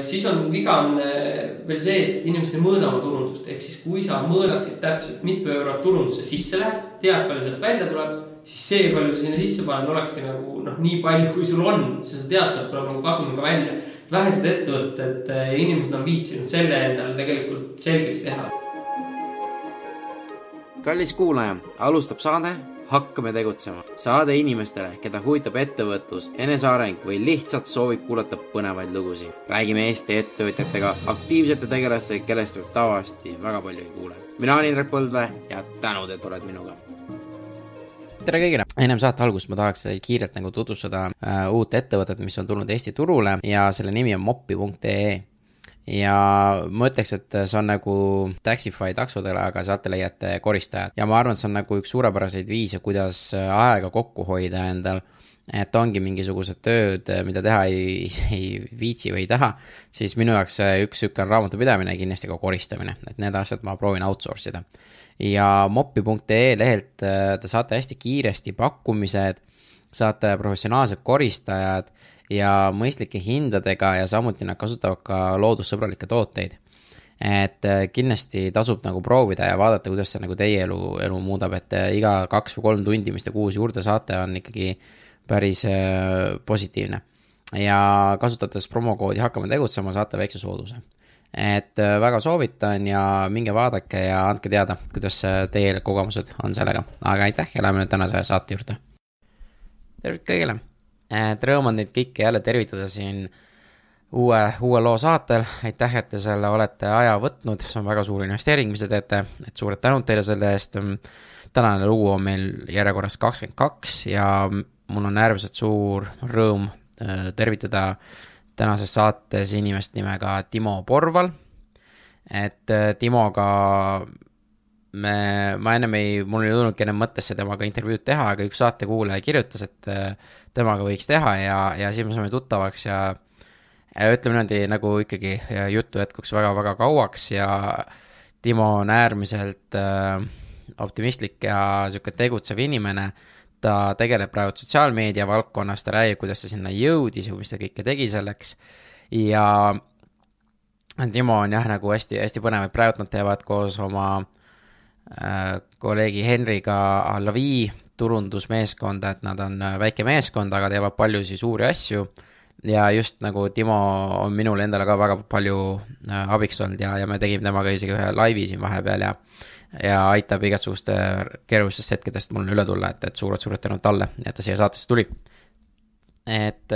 Siis on viga veel see, et inimesed ei mõõda oma turundust. Ehk siis kui sa mõõdaksid täpselt mitu eurot turundusse sisse läheb, tead palju sealt välja tuleb, siis see palju sa sinna sisse paned olekski nagu nii palju, kui sul on. Sa tead, sealt tuleb nagu kasumiga välja. Vähesed ettevõtted ja inimesed on viitsinud selle endale tegelikult selgeks teha. Kallis kuulaja, alustab saade Hakkame tegutsema. Saade inimestele, keda huvitab ettevõtlus, eneseareng või lihtsalt soovib kuulata põnevaid lugusid. Räägime Eesti ettevõtjatega, aktiivsete tegelastega, kellest võib tavaliselt väga palju ei kuule. Mina olen Indrek Põldvee ja tänud, et oled minuga. Tere kõigile! Ennem saate algust ma tahaks kiirelt tutvustada uut ettevõtet, mis on tulnud Eesti turule ja selle nimi on mopi.ee. Ja ma ütleks, et see on nagu Taxify taksodele, aga saate leiate koristajad. Ja ma arvan, et see on nagu üks suurepäraseid viise, kuidas aega kokku hoida endal, et ongi mingisugused tööd, mida teha ei viitsi või ei taha, siis minu jaoks üks on raamatupidamine ja kindlasti ka koristamine, et need asjad ma proovin outsource'ida. Ja mopi.ee lehelt te saate hästi kiiresti pakkumised, saate professionaalsed koristajad ja mõistlike hindadega ja samuti nad kasutavad ka loodussõbralikke tooteid. Et kindlasti tasub nagu proovida ja vaadata, kuidas see nagu teie elu muudab, et iga 2 või 3 tundi, mis te kuus juurde saate, on ikkagi päris positiivne. Ja kasutades promokoodi Hakkame tegutsema, saate väikse sooduse. Et väga soovitan ja minge vaadake ja andke teada, kuidas teie kogemused on sellega. Aga aitäh ja läheme nüüd tänase saate juurde. Tervit kõigile! Rõõm on neid kõike jälle tervitada siin uue loo saatel. Aitäh, et te selle olete aja võtnud. See on väga suur investeering, mis te teete. Et suured tänud teile selle eest. Tänane lugu on meil järjekorras 22 ja mul on äärmiselt suur rõõm tervitada tänases saates inimest nimega Timo Porval. Et Timoga ma ennem mul oli tulnud enne mõttesse temaga intervjuud teha, aga üks saatekuulaja kirjutas, et temaga võiks teha ja siis me saime tuttavaks ja ütleme niimoodi nagu ikkagi juttu jätkuks väga-väga kauaks ja Timo on äärmiselt optimistlik ja siuke tegutsev inimene. Ta tegeleb praegu sotsiaalmeedia valdkonnas, ta räägib, kuidas ta sinna jõudis ja mis ta kõike tegi selleks ja Timo on jah nagu hästi põnev, et praegu nad teevad koos oma kolleegi Henriga Alavi turundusmeeskonda, et nad on väike meeskond, aga teevad palju suuri asju ja just nagu Timo on minul endale ka väga palju abiks olnud ja me tegime temaga isegi ühe laivi siin vahepeal ja aitab igasuguste keerulistest hetkedest mul üle tulla, et suured tänud talle, et ta siia saatesse tuli. Et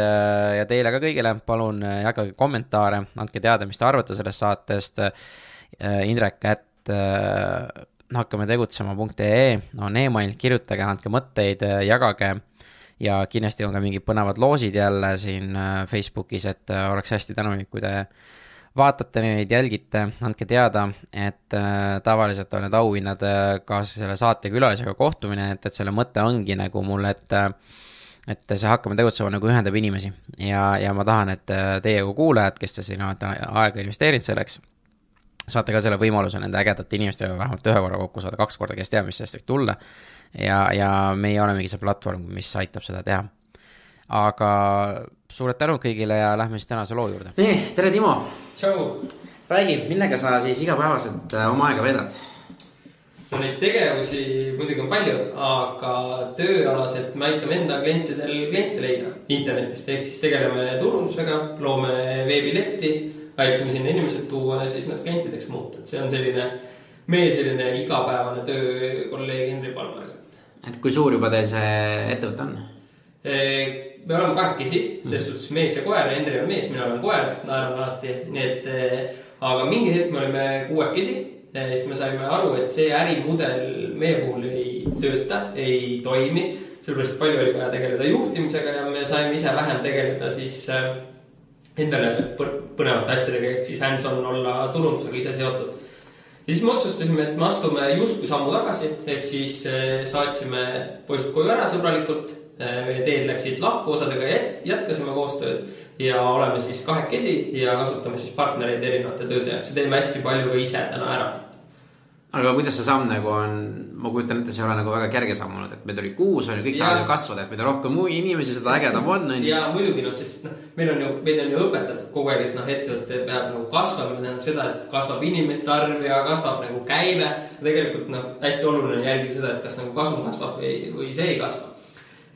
ja teile ka kõigile palun jagage kommentaare, andke teada, mis te arvate sellest saatest. Indrek, Hakkame tegutsema.ee on email, kirjutage, andke mõtteid, jagage ja kindlasti on ka mingid põnevad loosid jälle siin Facebookis, et oleks hästi tänulik, kui te vaatate neid, jälgite, andke teada, et tavaliselt on need auhinnad ka selle saate külalisega kohtumine, et selle mõte ongi nagu mul, et see Hakkame tegutsema nagu ühendab inimesi ja ma tahan, et teie kui kuulajad, kes te siin olete aega investeerinud selleks, saate ka selle võimaluse nende ägedate inimestega vähemalt 1 korra kokku saada, 2 korda, kes teab, mis sellest võib tulla ja meie olemegi see platvorm, mis aitab seda teha. Aga suured tänud kõigile ja lähme siis tänase loo juurde. Nii, tere Timo! Tšau! Räägi, millega sa siis igapäevaselt oma aega vedad? No neid tegevusi muidugi on palju, aga tööalaselt me aitame enda klientidel kliente leida internetist, ehk siis tegeleme turundusega, loome veebilehti, aitame sinna inimesed tuua ja siis nad klientideks muuta. Et see on meie igapäevane töö kolleeg Henri Palmariga. Et kui suur juba teil see ettevõte on? Me oleme kahekesi, selles suhtes mees ja koer, Henri on mees, mina olen koer, naeran alati. Aga mingi hetk me olime 6, siis me saime aru, et see ärimudel meie puhul ei tööta, ei toimi. Sellepärast palju oli vaja tegeleda juhtimisega ja me saime ise vähem tegeleda siis endale põnevate asjadega, ehk siis hands-on olla turundusega ise seotud. Ja siis me otsustasime, et me astume justkui sammu tagasi, ehk siis saatsime poisid koju ära sõbralikult, meie teed läksid lahku osadega ja jätkasime koostööd ja oleme siis 2 ja kasutame siis partnereid erinevate tööde jaoks ja teeme hästi palju ka ise täna ära. Aga kuidas see samm nagu on, ma kujutan ette, see ei ole nagu väga kerge samm olnud, et meid oli 6, on ju kõik tahavad kasvada, et mida rohkem inimesi, seda ägedam on. Ja muidugi, sest meid on ju õpetatud kogu aeg, et ettevõte peab nagu kasvama, tähendab seda, et kasvab inimeste arv ja kasvab nagu käive. Tegelikult hästi oluline jälgida seda, et kas nagu kasum kasvab või see ei kasva.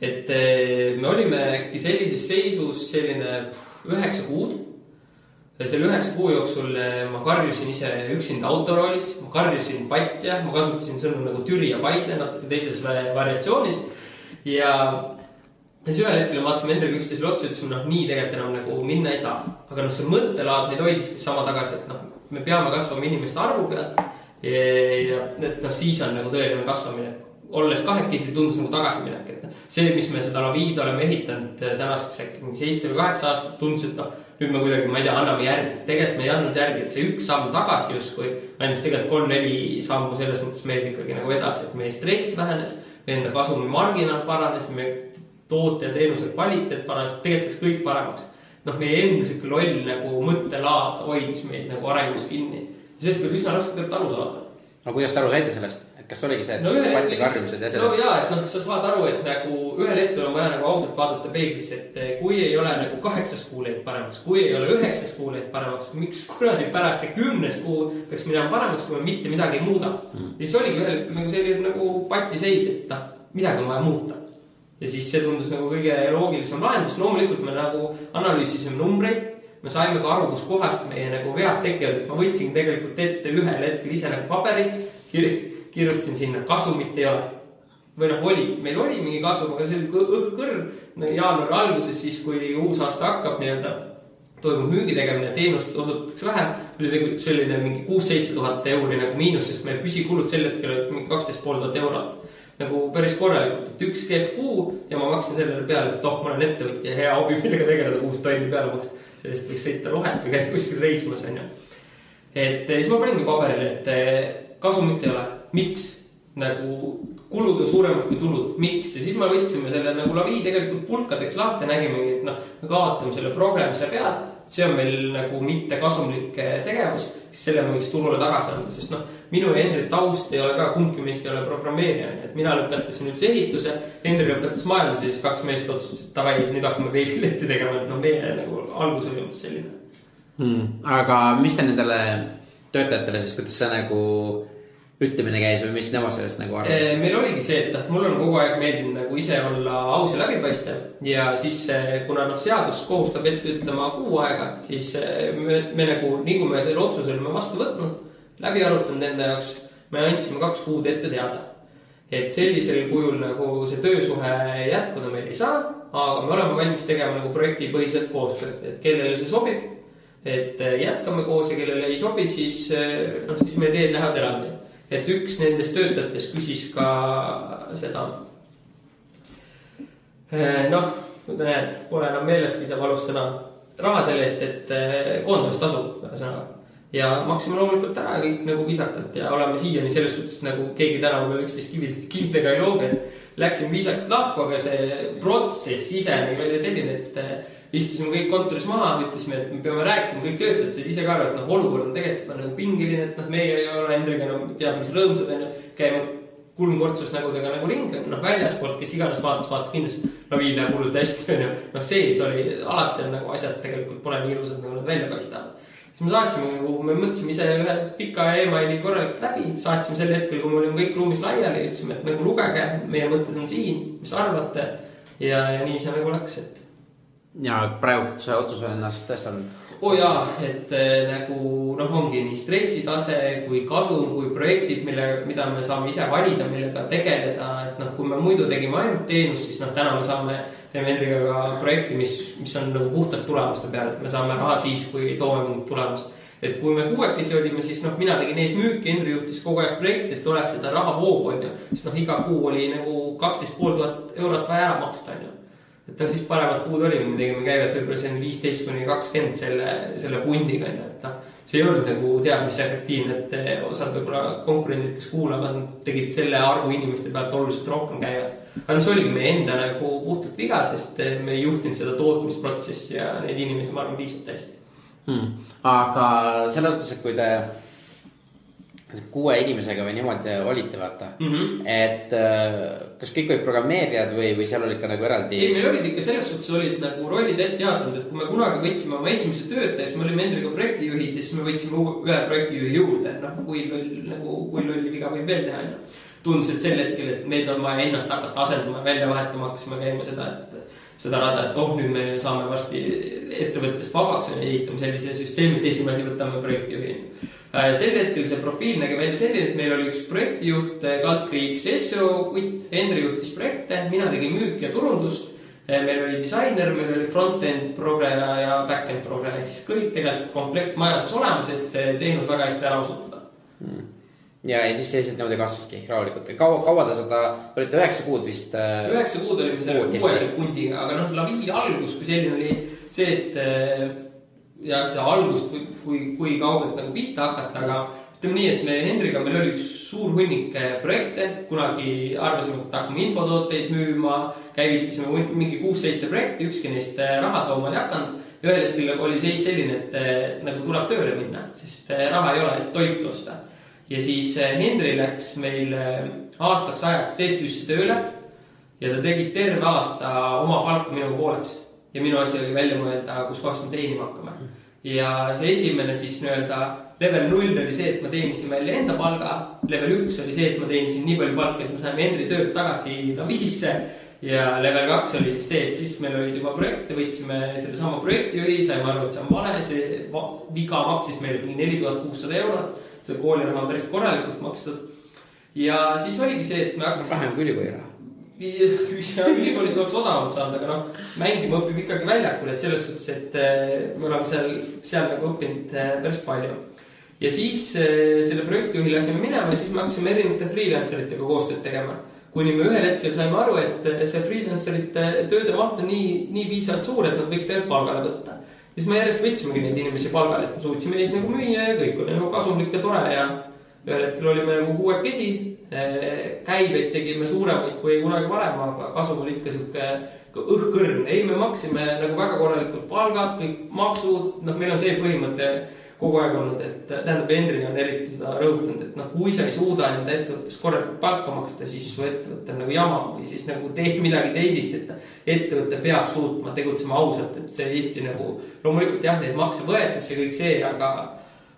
Et me olime äkki sellises seisus selline 9 kuud. Ja selle 9 kuu jooksul ma karjusin ise üksinda autoroolis, ma karjusin patja, ma kasutasin sõnu nagu Türi ja Paide natuke teises variatsioonis. Ja siis ühel hetkel vaatasime Hendriga üksteisele otsa, ütlesime, nii tegelikult enam nagu minna ei saa. Aga see mõttelaad meid hoidiski sama tagasi, et me peame kasvama inimeste arvu pealt ja siis on nagu tõeline kasvamine. Olles kahekesi tundus nagu tagasiminek, et see, mis me seda Laviid oleme ehitanud tänaseks äkki 7 või 8 aastat tundus, et nüüd me kuidagi, ma ei tea, anname järgi. Tegelikult me ei andnud järgi, et see üks samm tagasi justkui andis tegelikult 3-4 sammu selles mõttes meil ikkagi nagu edasi, et meie stress vähenes, meie enda kasumi marginaal paranes, meie toote ja teenuse kvaliteet paranes, tegelikult kõik paremaks. Meie enda siuke loll nagu mõttelaad hoidis meid nagu arengus kinni. Sellest oli üsna raske tegelikult aru saada. No kuidas te aru saite sellest? Et kas oligi see, et patti karjumised ja seda? No jaa, et sa saad aru, et nagu ühel hetkel on vaja nagu ausalt vaadata peeglisse, et kui ei ole nagu 8 kuu leid paremaks, kui ei ole 9 kuu leid paremaks, miks kuradi pärast see 10 kuu peaks minema paremaks, kui me mitte midagi ei muuda. Siis oligi ühel hetkel nagu selline nagu patti seis, et midagi on vaja muuta. Ja siis see tundus nagu kõige loogilisem lahendus. Loomulikult me nagu analüüsisime numbreid, me saime ka aru, kus kohast meie nagu vead tekivad. Ma võtsin tegelikult ette ühel hetkel ise nagu paberi, kirjutasin sinna, kasumit ei ole. Või oli, meil oli mingi kasum, aga see oli kõrv jaanuari alguses, siis kui uus aasta hakkab toimub müügitegemine, teenust osutatakse vähem, oli selline mingi 6-7 tuhat euri nagu miinus, sest meie püsikulud sel hetkel olid mingi 12 500 eurot. Nagu päris korralikult, et üks kehv kuu ja ma maksin sellele peale, et ma olen ettevõtja ja hea hobi, millega tegeleda 6 tonni peale maksta. Sellest võiks sõita lohet või käia kuskil reisimas, on ju. Et siis ma paningi paberile, et kasumit ei ole. Miks? Nagu kulud on suuremad kui tulud. Miks? Ja siis me võtsime selle nagu Lavii tegelikult pulkadeks lahti, nägime, et me kaotame selle programmise pealt. See on meil nagu mitte kasumlik tegevus, siis selle me võiks turule tagasi anda, sest minu ja Hendri taust ei ole ka, kumbki meist ei ole programmeerija, et mina lõpetasin üldse ehituse, Hendri lõpetas majanduse ja siis 2 meest otsustasid, et davai, nüüd hakkame veebiletti tegema, et meie nagu algus oli umbes selline. Aga mis te nendele töötajatele siis, kuidas see nagu ütlemine käis või mis nemad sellest nagu arvasid? Meil oligi see, et mul on kogu aeg meeldinud nagu ise olla aus ja läbipaistev ja siis kuna seadus kohustab ette ütlema kuu aega, siis me nagu, nii kui me selle otsuse olime vastu võtnud, läbi arutanud enda jaoks, me andsime 2 kuud ette teada. Et sellisel kujul nagu see töösuhe jätkuda meil ei saa, aga me oleme valmis tegema nagu projekti põhiselt koostööd, et kellele see sobib, et jätkame koos ja kellele ei sobi, siis meie teed lähevad eraldi. Et üks nendest töötajatest küsis ka seda, kui te näed, pole enam meeleski see valus sõna, raha selle eest, et koondamistasu sõna. Ja maksime loomulikult ära kõik nagu viisakalt ja oleme siiani selles suhtes nagu keegi täna meil 11 kildega ei loobi. Läksin viisakalt lahku, aga see protsess ise oli välja selline, et istusime kõik kontoris maha, ütlesime, et me peame rääkima, kõik töötajad said ise ka aru, et olukord on tegelikult nagu pingiline, et meie ei ole Hendriga enam teab, mis rõõmsad on, käime kulmkortsus nägudega nagu ringi, väljaspoolt, kes iganes vaatas kindlasti Lavii läheb hullult hästi, sees oli alati nagu asjad tegelikult pole nii ilusad, nagu nad välja paistavad. Siis me saatsime, me mõtlesime ise ühe pika emaili korralikult läbi, saatsime selle hetkel, kui me olime kõik ruumis laiali ja ütlesime, et nagu lugege, meie mõtted on siin, mis arvate ja nii see nagu läks, et ja praegu see otsus on ennast tõestanud? Jaa, et nagu ongi nii stressitase kui kasum, kui projektid, mida me saame ise valida, millega tegeleda, et kui me muidu tegime ainult teenust, siis täna me teeme Hendriga ka projekti, mis on nagu puhtalt tulemuste peale, et me saame raha siis, kui toome mingit tulemust. Et kui me 6 olime, siis mina tegin ees müüki, Hendri juhtis kogu aeg projekti, et oleks seda raha voogu, siis iga kuu oli nagu 12 500 eurot vaja ära maksta, et siis paremat kuud oli, me tegime käivet võib-olla see on 15-20 selle pundiga, et see ei olnud nagu teab, mis efektiivne, et osad võib-olla konkurendid, kes kuulavad, tegid selle arvu inimeste pealt oluliselt rohkem käivet. Aga see oligi meie enda nagu puhtalt viga, sest me ei juhtinud seda tootmisprotsessi ja neid inimesi ma arvan piisavalt hästi. Aga selles suhtes, et kui te 6 inimesega või niimoodi olite, vaata. Et kas kõik olid programmeerijad või seal olid ka nagu eraldi? Ei, meil olid ikka selles suhtes olid nagu rollid hästi jaatanud, et kui me kunagi võtsime oma esimese töötaja, siis me olime Hendriga projektijuhid ja siis me võtsime ühe projektijuhi juurde, kui lolli viga võib veel teha. Tundus, et sel hetkel, et meid on vaja ennast hakata asendama, välja vahetama, hakkasime käima seda rada, et nüüd me saame varsti ettevõttest vabaks ja ehitame sellise süsteemi, et esimesi võtame projektijuhi. Sel hetkel see profiil nägi välja selline, et meil oli üks projektijuht, kaldkriips SEO kutt, Hendri juhtis projekte, mina tegin müüki ja turundust, meil oli disainer, meil oli front-end progre ja back-end progre, siis kõik tegelikult komplekt majases olemas, et teenus väga hästi ära osutada. Ja siis selliselt nõude kasvaski rahulikult. Kaua ta seda, olite 9 kuud vist? 9 kuud olime selle 6 sekundiga, aga Lavi algus, kui selline oli see, et ja see algust, kui kaugelt nagu pihta hakata, aga ütleme nii, et me Hendriga meil oli üks suur hunnik projekte, kunagi arvasime, et hakkame infotooteid müüma, käivitasime mingi 6-7 projekti, ükski neist raha tooma ei hakanud. Ühel hetkel oli seis selline, et nagu tuleb tööle minna, sest raha ei ole, et toitu osta. Ja siis Hendri läks meil aastaks ajaks TTÜ-sse tööle ja ta tegi terve aasta oma palka minuga pooleks. Ja minu asi oli välja mõelda, kus kohast me teenima hakkame. Ja see esimene siis level 0 oli see, et ma teenisin välja enda palga. Level 1 oli see, et ma teenisin nii palju palka, et ma saime Hendri töölt tagasi Lavisse. Ja level 2 oli siis see, et siis meil olid juba projekte, võtsime selle sama projektijuhi, saime aru, et see on vale, see viga maksis meil 4600 €, see kooliraha on päris korralikult makstud. Ja siis oligi see, et me hakkasime... Vähem kui ülikooli raha. Ja ülikoolis oleks odavalt saanud, aga mängima õpib ikkagi väljakul, et selles suhtes, et me oleme seal nagu õppinud päris palju. Ja siis selle projektijuhi lasime minema ja siis me hakkasime erinevate freelanceritega koostööd tegema. Kuni me ühel hetkel saime aru, et see freelancerite tööde maht on nii piisavalt suur, et nad võiks tegelikult palgale võtta. Siis me järjest võtsimegi neid inimesi palgale, et me suutsime neis nagu müüa ja kõik oli nagu kasumlik ja tore ja ühel hetkel olime nagu 6 käibeid tegime suuremaid kui kunagi varem, aga kasum oli ikka siuke õhkõrn. Ei, me maksime nagu väga korralikult palgad, kõik maksud, meil on see põhimõte kogu aeg olnud, et tähendab Hendriga on eriti seda rõhutanud, et kui sa ei suuda enda ettevõttes korralikult palka maksta, siis su ettevõtte on nagu jama või siis nagu teeb midagi teisiti, et ettevõtte peab suutma tegutsema ausalt, et see Eesti nagu loomulikult jah, neid makse võetakse kõik see, aga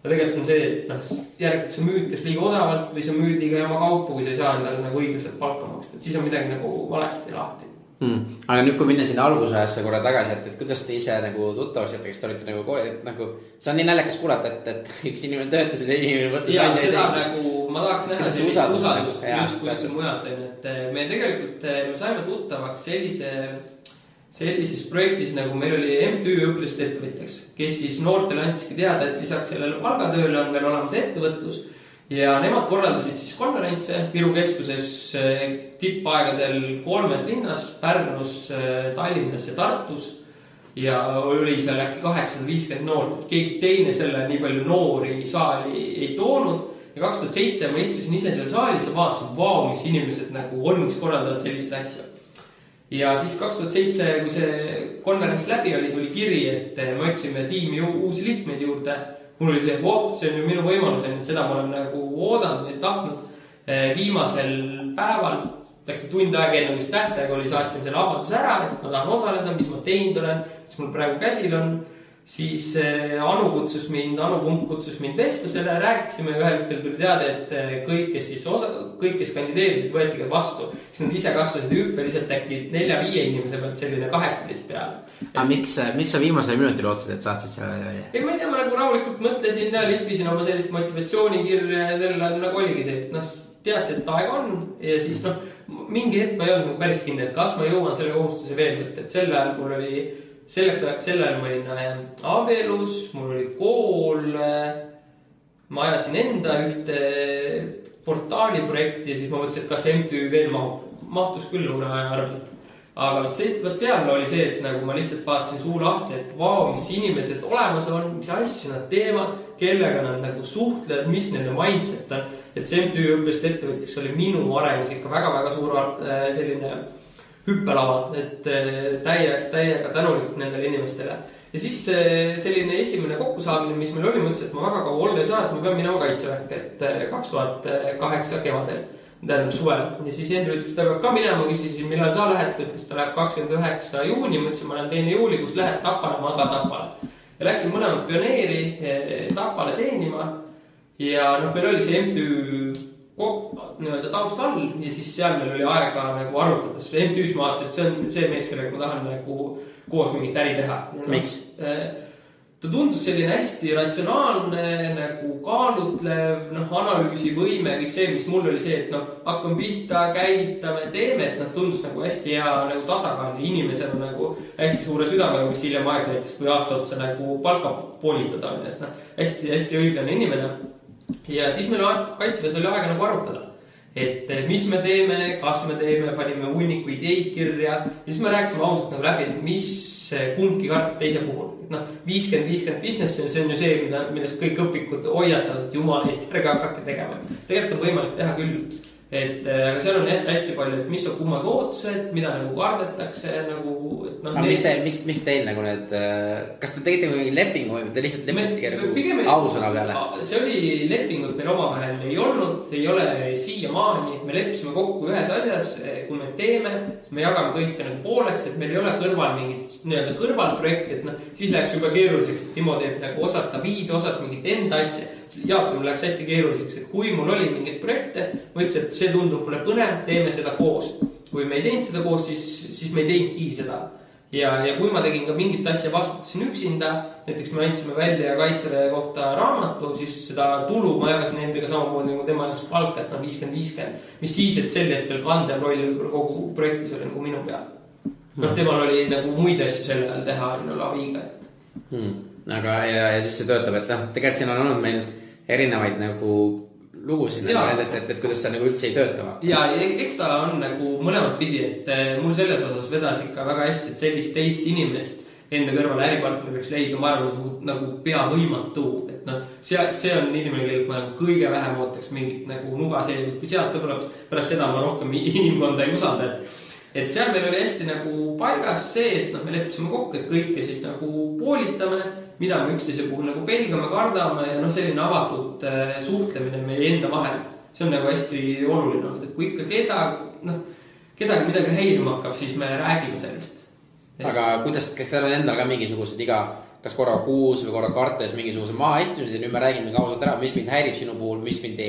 tegelikult on see, et järelikult sa müüd kas liiga odavalt või sa müüd liiga jama kaupa, kui sa ei saa endale nagu õiglaselt palka maksta, et siis on midagi nagu valesti lahti. Aga nüüd, kui minna sinna algusajasse korra tagasi, et kuidas te ise nagu tuttavasite, kes te olite nagu see on nii näljakas kuulata, et üks inimene töötas ja inimene võttis ja seda nagu ma tahaks näha sellist usaldust just kuskil mujalt, et me tegelikult me saime tuttavaks sellises projektis, nagu meil oli MTÜ õpilaste ettevõtjaks, kes siis noortele andiski teada, et lisaks sellele palgatööle on veel olemas ettevõtlus. Ja nemad korraldasid siis konverentse Viru keskuses tippaegadel 3 linnas, Pärnus, Tallinnas ja Tartus. Ja oli seal äkki 850 noort, et keegi teine selle nii palju noori saali ei toonud. Ja 2007 ma istusin ise selle saalis ja vaatasin, vau, mis inimesed nagu on, mis korraldavad selliseid asju. Ja siis 2007, kui see konverents läbi oli, tuli kiri, et me otsime tiimi uusi liikmeid juurde. Mul oli see, see on ju minu võimalus, et seda ma olen nagu oodanud ja tahtnud. Viimasel päeval, tund aega enne, mis tähtaeg oli, saatsin selle avalduse ära, et ma tahan osaleda, mis ma teinud olen, mis mul praegu käsil on. Siis Anu Pump kutsus mind vestlusele, rääkisime ja ühel hetkel tuli teada, et kõik, kes kandideerisid, võeti ka vastu. Siis nad ise kasvasid hüppeliselt äkki 4-5 inimese pealt selline 18 peale. Aga miks sa viimasel minutil otsid, et saatsid selle välja? Ei, ma ei tea, ma nagu rahulikult mõtlesin ja lihvisin oma sellist motivatsioonikirja ja selle nagu oligi see, et teadsid, et aeg on ja siis mingi hetk ma ei olnud päris kindel, et kas ma jõuan selle kohustuse veel võtta, et sel ajal mul oli sellel ma olin abielus, mul oli kool, ma ajasin enda ühte portaaliprojekti ja siis ma mõtlesin, et kas MTÜ veel mahtus küll une aja arvelt. Aga seal oli see, et nagu ma lihtsalt vaatasin suu lahti, et vau, mis inimesed olemas on, mis asju nad teevad, kellega nad nagu suhtlevad, mis nende mindset on. Et see MTÜ õpilaste ettevõtjaks oli minu arengus ikka väga-väga suur selline hüppelava, et täiega tänulik nendele inimestele. ja siis selline esimene kokkusaamine, mis meil oli, mõtlesin, et ma väga kaua olla ei saa, et ma pean minema kaitseväkke, et 2008 kevadel, tähendab suvel. Ja siis Hendrik ütles, ta peab ka minema, küsisin, millal sa lähed, ütles, ta läheb 29 juuni, mõtlesin, ma lähen 2. juuli, kus lähed Tapale, ma ka Tapale. Ja läksin mõlemad pioneeri Tapale teenima ja meil oli see MTÜ nii-öelda taust all ja siis seal meil oli aega nagu arutada. MTÜs ma vaatasin, et see on see mees, kellega ma tahan nagu koos mingit äri teha. Miks? Ta tundus selline hästi ratsionaalne, nagu kaalutlev, analüüsivõime, kõik see, mis mul oli see, et hakkame pihta, käivitame, teeme, et tundus nagu hästi hea nagu tasakaal ja inimesel on nagu hästi suure südamega, mis hiljem aeg näiteks, kui aasta otsa nagu palka poolitada on, et hästi õiglane inimene. Ja siis meil kaitseväes oli aega nagu arutada, et mis me teeme, kas me teeme, panime hunniku ideid kirja ja siis me rääkisime ausalt nagu läbi, mis kumbki kart teise puhul. 50-50 business, see on ju see, millest kõik õpikud hoiatavad, et jumala eest ärge hakake tegema. Tegelikult on võimalik teha küll. Aga seal on hästi palju, et mis on kummaga ootused, mida nagu kardetakse nagu, mis teil nagu need, kas te tegite mingi lepingu või te lihtsalt leppisite ausõna peale? See oli lepingut meil omavahel ei olnud, ei ole siiamaani, me leppisime kokku ühes asjas, kui me teeme, siis me jagame kõike nagu pooleks, et meil ei ole kõrval mingit nii-öelda kõrvalprojekti, et siis läks juba keeruliseks, et Timo teeb nagu osad David, osad mingit enda asja. Jaotamine läks hästi keeruliseks, et kui mul oli mingid projekte, ma ütlesin, et see tundub mulle põnev, teeme seda koos. Kui me ei teinud seda koos, siis me ei teinudki seda. Ja kui ma tegin ka mingit asja vastutasin üksinda, näiteks me andsime välja kaitseväe kohta raamatu, siis seda tulu ma jagasin endaga samamoodi nagu tema jaoks palka, et 50-50. Mis siis, et sel hetkel kandev roll kogu projektis oli nagu minu peal. Temal oli nagu muid asju selle ajal teha laviga, Aga ja siis see töötab, et tegelikult siin on olnud meil erinevaid nagu lugusid nendest, et kuidas see nagu üldse ei tööta. Ja eks ta on nagu mõlemad pidi, et mul selles osas vedas ikka väga hästi, et sellist teist inimest enda kõrvale äripartneriks leida, ma arvan, nagu pea võimatu. Et see on inimene, kellelt ma kõige vähem ootaks mingit nagu nuga see, kui sealt ka tuleb, pärast seda ma rohkem inimkonda ei usalda, et seal meil oli hästi nagu paigas see, et me leppisime kokku, et kõike siis nagu poolitame, mida me üksteise puhul nagu pelgame, kardame ja selline avatud suhtlemine meie enda vahel. See on nagu hästi oluline olnud, et kui ikka kedagi midagi häirima hakkab, siis me räägime sellest. Aga kuidas, kas seal on endal ka mingisugused kas korra kuus või korra kartes mingisuguse maha istumised ja nüüd me räägime ka ausalt ära, mis mind häirib sinu puhul, mis mind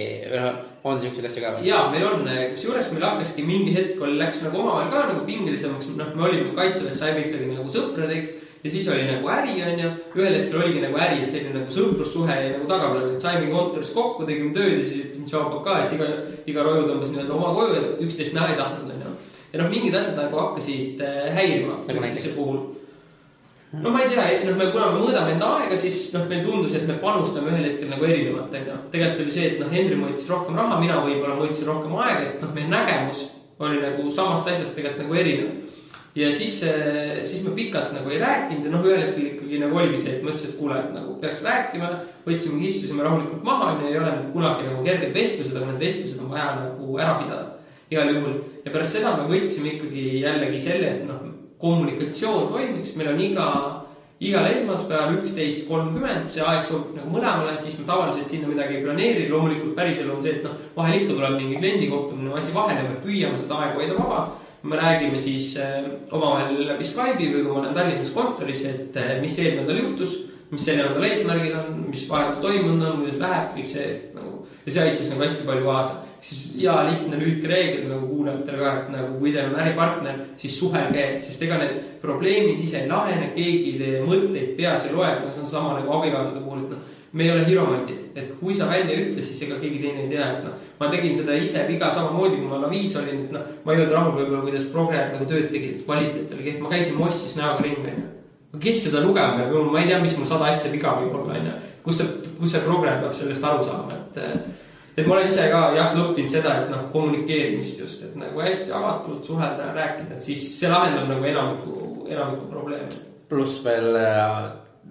on niisugused asja ka või? Jaa, meil on, kusjuures meil hakkaski mingi hetk läks nagu omavahel ka nagu pingelisemaks, me olime kaitseväes, saime ikkagi nagu sõpradeks ja siis oli nagu äri on ju, ühel hetkel oligi nagu äri, et selline nagu sõprussuhe ja nagu tagapeal, et saime kontoris kokku, tegime tööd ja siis ütleme tšau ka, siis iga roju tõmbas nii-öelda oma koju ja üksteist näha ei tahtnud on ju. Ja mingid asjad nagu hakkasid häirima üksteise puhul. Ma ei tea, kuna me mõõdame enda aega, siis meil tundus, et me panustame ühel hetkel nagu erinevalt. Tegelikult oli see, et Henri mõõtis rohkem raha, mina võib-olla mõõtisin rohkem aega, et meie nägemus oli nagu samast asjast tegelikult nagu erinev. Ja siis me pikalt nagu ei rääkinud ja ühel hetkel ikkagi nagu oligi see, et ma ütlesin, et kuule, et nagu peaks rääkima, võtsime, istusime rahulikult maha ja ei ole kunagi nagu kerged vestlused, aga need vestlused on vaja nagu ära pidada igal juhul. Ja pärast seda me võtsime ikkagi jällegi selle, et kommunikatsioon toimiks, meil on igal esmaspäeval 11.30, see aeg sobib nagu mõlemale, siis me tavaliselt sinna midagi ei planeeri, loomulikult päriselu on see, et vahel ikka tuleb mingi kliendi kohtumine asi vahele, me püüame seda aega hoida vaba, me räägime siis omavahel läbi Skype'i või kui ma olen Tallinnas kontoris, et mis eelnädal juhtus, mis see nädal eesmärgid on, mis vahepeal toimunud on, kuidas läheb, kõik see nagu, ja see aitas nagu hästi palju kaasa. Siis lihtne lühike reegel nagu kuulajatele ka, et nagu kui teil on äripartner, siis suhelge, sest ega need probleemid ise ei lahene, keegi teie mõtteid peas ei loe, see on sama nagu abikaasade puhul, et me ei ole hiromandid, et kui sa välja ütles, siis ega keegi teine ei tea, et ma tegin seda ise viga samamoodi, kui ma laviis olin, et ma ei olnud rahul võib-olla, kuidas progrejad nagu tööd tegid, kvaliteetele, ma käisin Mossis näoga ringi, kes seda lugema peab, ma ei tea, mis mul 100 asja viga võib olla, kus see progrej peab sellest aru saama, et ma olen ise ka õppinud seda, et kommunikeerimist just, et nagu hästi avatult suhelda ja rääkida, et siis see lahendab nagu enamiku probleeme. Pluss veel,